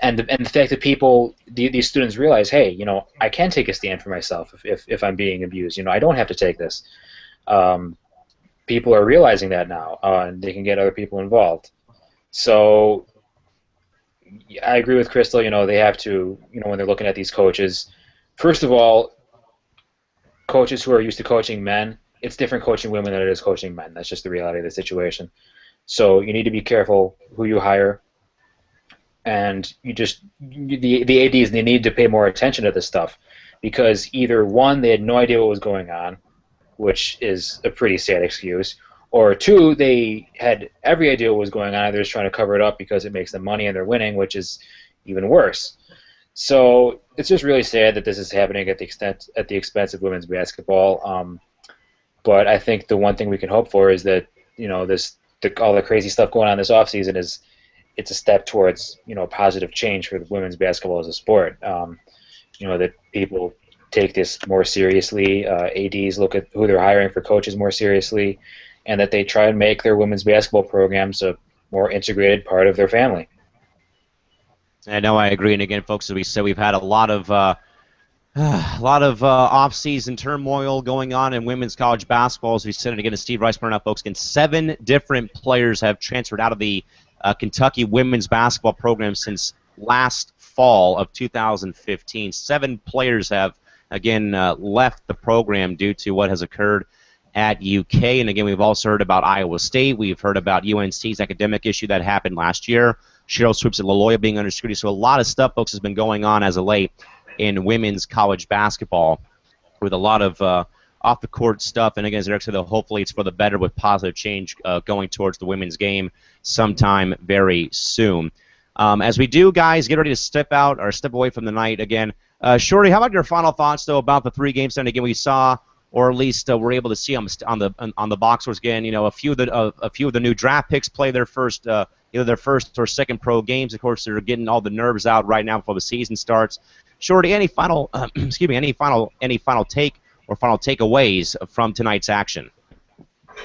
and the fact that these students realize, hey, I can take a stand for myself if I'm being abused. I don't have to take this. People are realizing that now, and they can get other people involved. So I agree with Crystal. They have to, when they're looking at these coaches, first of all, coaches who are used to coaching men, it's different coaching women than it is coaching men. That's just the reality of the situation. So you need to be careful who you hire, and the ADs, they need to pay more attention to this stuff, because either one, they had no idea what was going on, which is a pretty sad excuse, or two, they had every idea what was going on, they're just trying to cover it up because it makes them money and they're winning, which is even worse. So it's just really sad that this is happening at the expense of women's basketball. But I think the one thing we can hope for is that all the crazy stuff going on this offseason it's a step towards positive change for women's basketball as a sport. That people take this more seriously, ADs look at who they're hiring for coaches more seriously, and that they try and make their women's basketball programs a more integrated part of their family. I know, I agree. And again, folks, as we said, we've had a lot of off-season turmoil going on in women's college basketball. As we said, and again, as Steve Rice pointed out, folks, again, 7 different players have transferred out of the Kentucky women's basketball program since last fall of 2015. 7 players have, again, left the program due to what has occurred at UK. And again, we've also heard about Iowa State. We've heard about UNC's academic issue that happened last year. Cheryl Swoops at Loyola being under scrutiny. So a lot of stuff, folks, has been going on as of late in women's college basketball with a lot of off-the-court stuff. And again, as Eric said, hopefully it's for the better with positive change going towards the women's game sometime very soon. As we do, guys, get ready to step out or step away from the night again. Shorty, how about your final thoughts, though, about the 3 games tonight? Again, we saw, or at least we're able to see on the box scores again. You know, a few of the new draft picks play their first either their first or second pro games. Of course, they're getting all the nerves out right now before the season starts. Shorty, any final any final take or final takeaways from tonight's action?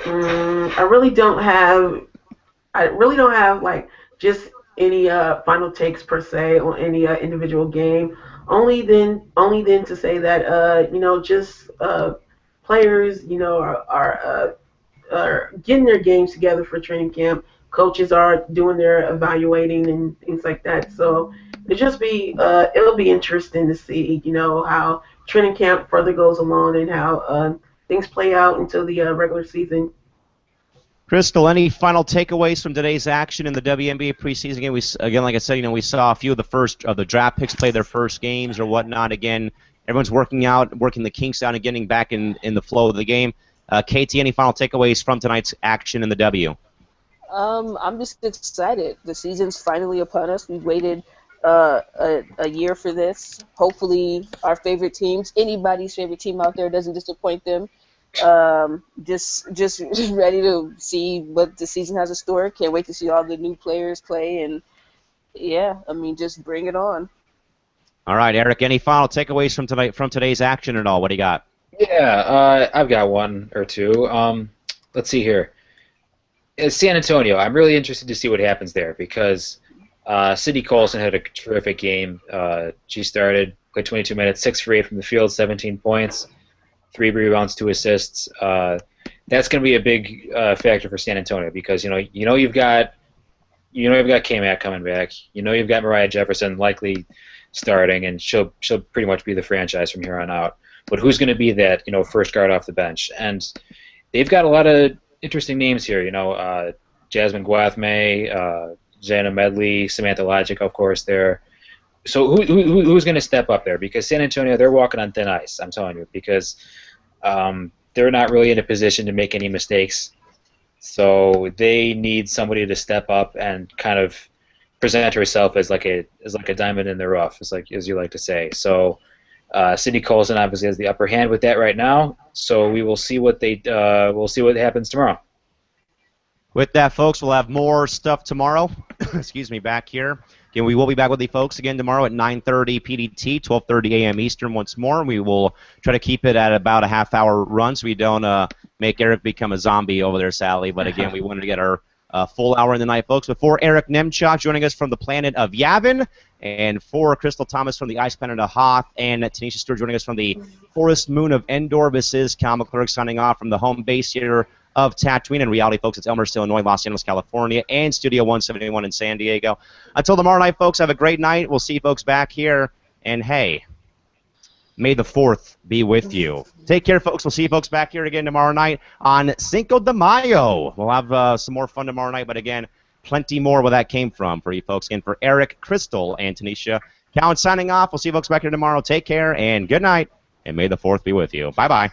I really don't have like just any final takes per se on any individual game. Only then to say that just players are getting their games together for training camp. Coaches are doing their evaluating and things like that. So it'll be interesting to see how training camp further goes along and how things play out until the regular season. Crystal, any final takeaways from today's action in the WNBA preseason game? Again, like I said, we saw a few of the draft picks play their first games or whatnot. Again, everyone's working the kinks out and getting back in the flow of the game. KT, any final takeaways from tonight's action in the W? I'm just excited. The season's finally upon us. We've waited a year for this. Hopefully, our favorite teams, anybody's favorite team out there, doesn't disappoint them. Just ready to see what the season has in store. Can't wait to see all the new players play, and yeah, just bring it on. All right, Eric, any final takeaways from today's action at all? What do you got? Yeah, I've got one or two. Let's see here. San Antonio, I'm really interested to see what happens there because Sydney Colson had a terrific game. She played 22 minutes, 6 for 8 from the field, 17 points, 3 rebounds, 2 assists. That's going to be a big factor for San Antonio because you've got K-Mac coming back. You've got Mariah Jefferson likely starting, and she'll pretty much be the franchise from here on out. But who's going to be that first guard off the bench? And they've got a lot of interesting names here. Jasmine Guathme, Jana Medley, Samantha Logic, of course. There. So who's going to step up there? Because San Antonio, they're walking on thin ice. I'm telling you, because they're not really in a position to make any mistakes. So they need somebody to step up and kind of present herself as like a diamond in the rough, as you like to say. So Sydney Colson obviously has the upper hand with that right now. So we will see what we'll see what happens tomorrow. With that, folks, we'll have more stuff tomorrow. Excuse me, back here. Again, we will be back with you folks again tomorrow at 9:30 PDT, 12:30 a.m. Eastern once more. We will try to keep it at about a half-hour run so we don't make Eric become a zombie over there, Sally. But again, we wanted to get our full hour in the night, folks. Before Eric Nemchuk joining us from the planet of Yavin, and for Crystal Thomas from the ice planet of Hoth, and Tanisha Stewart joining us from the forest moon of Endor. This is Cal McClurg signing off from the home base here of Tatooine. In reality, folks, it's Elmer, Illinois, Los Angeles, California, and Studio 171 in San Diego. Until tomorrow night, folks, have a great night. We'll see you folks back here. And, hey, may the 4th be with you. Take care, folks. We'll see you folks back here again tomorrow night on Cinco de Mayo. We'll have some more fun tomorrow night, but, again, plenty more where that came from for you folks. Again, for Eric, Crystal, and Tanisha, Cowan signing off. We'll see you folks back here tomorrow. Take care, and good night, and may the 4th be with you. Bye-bye.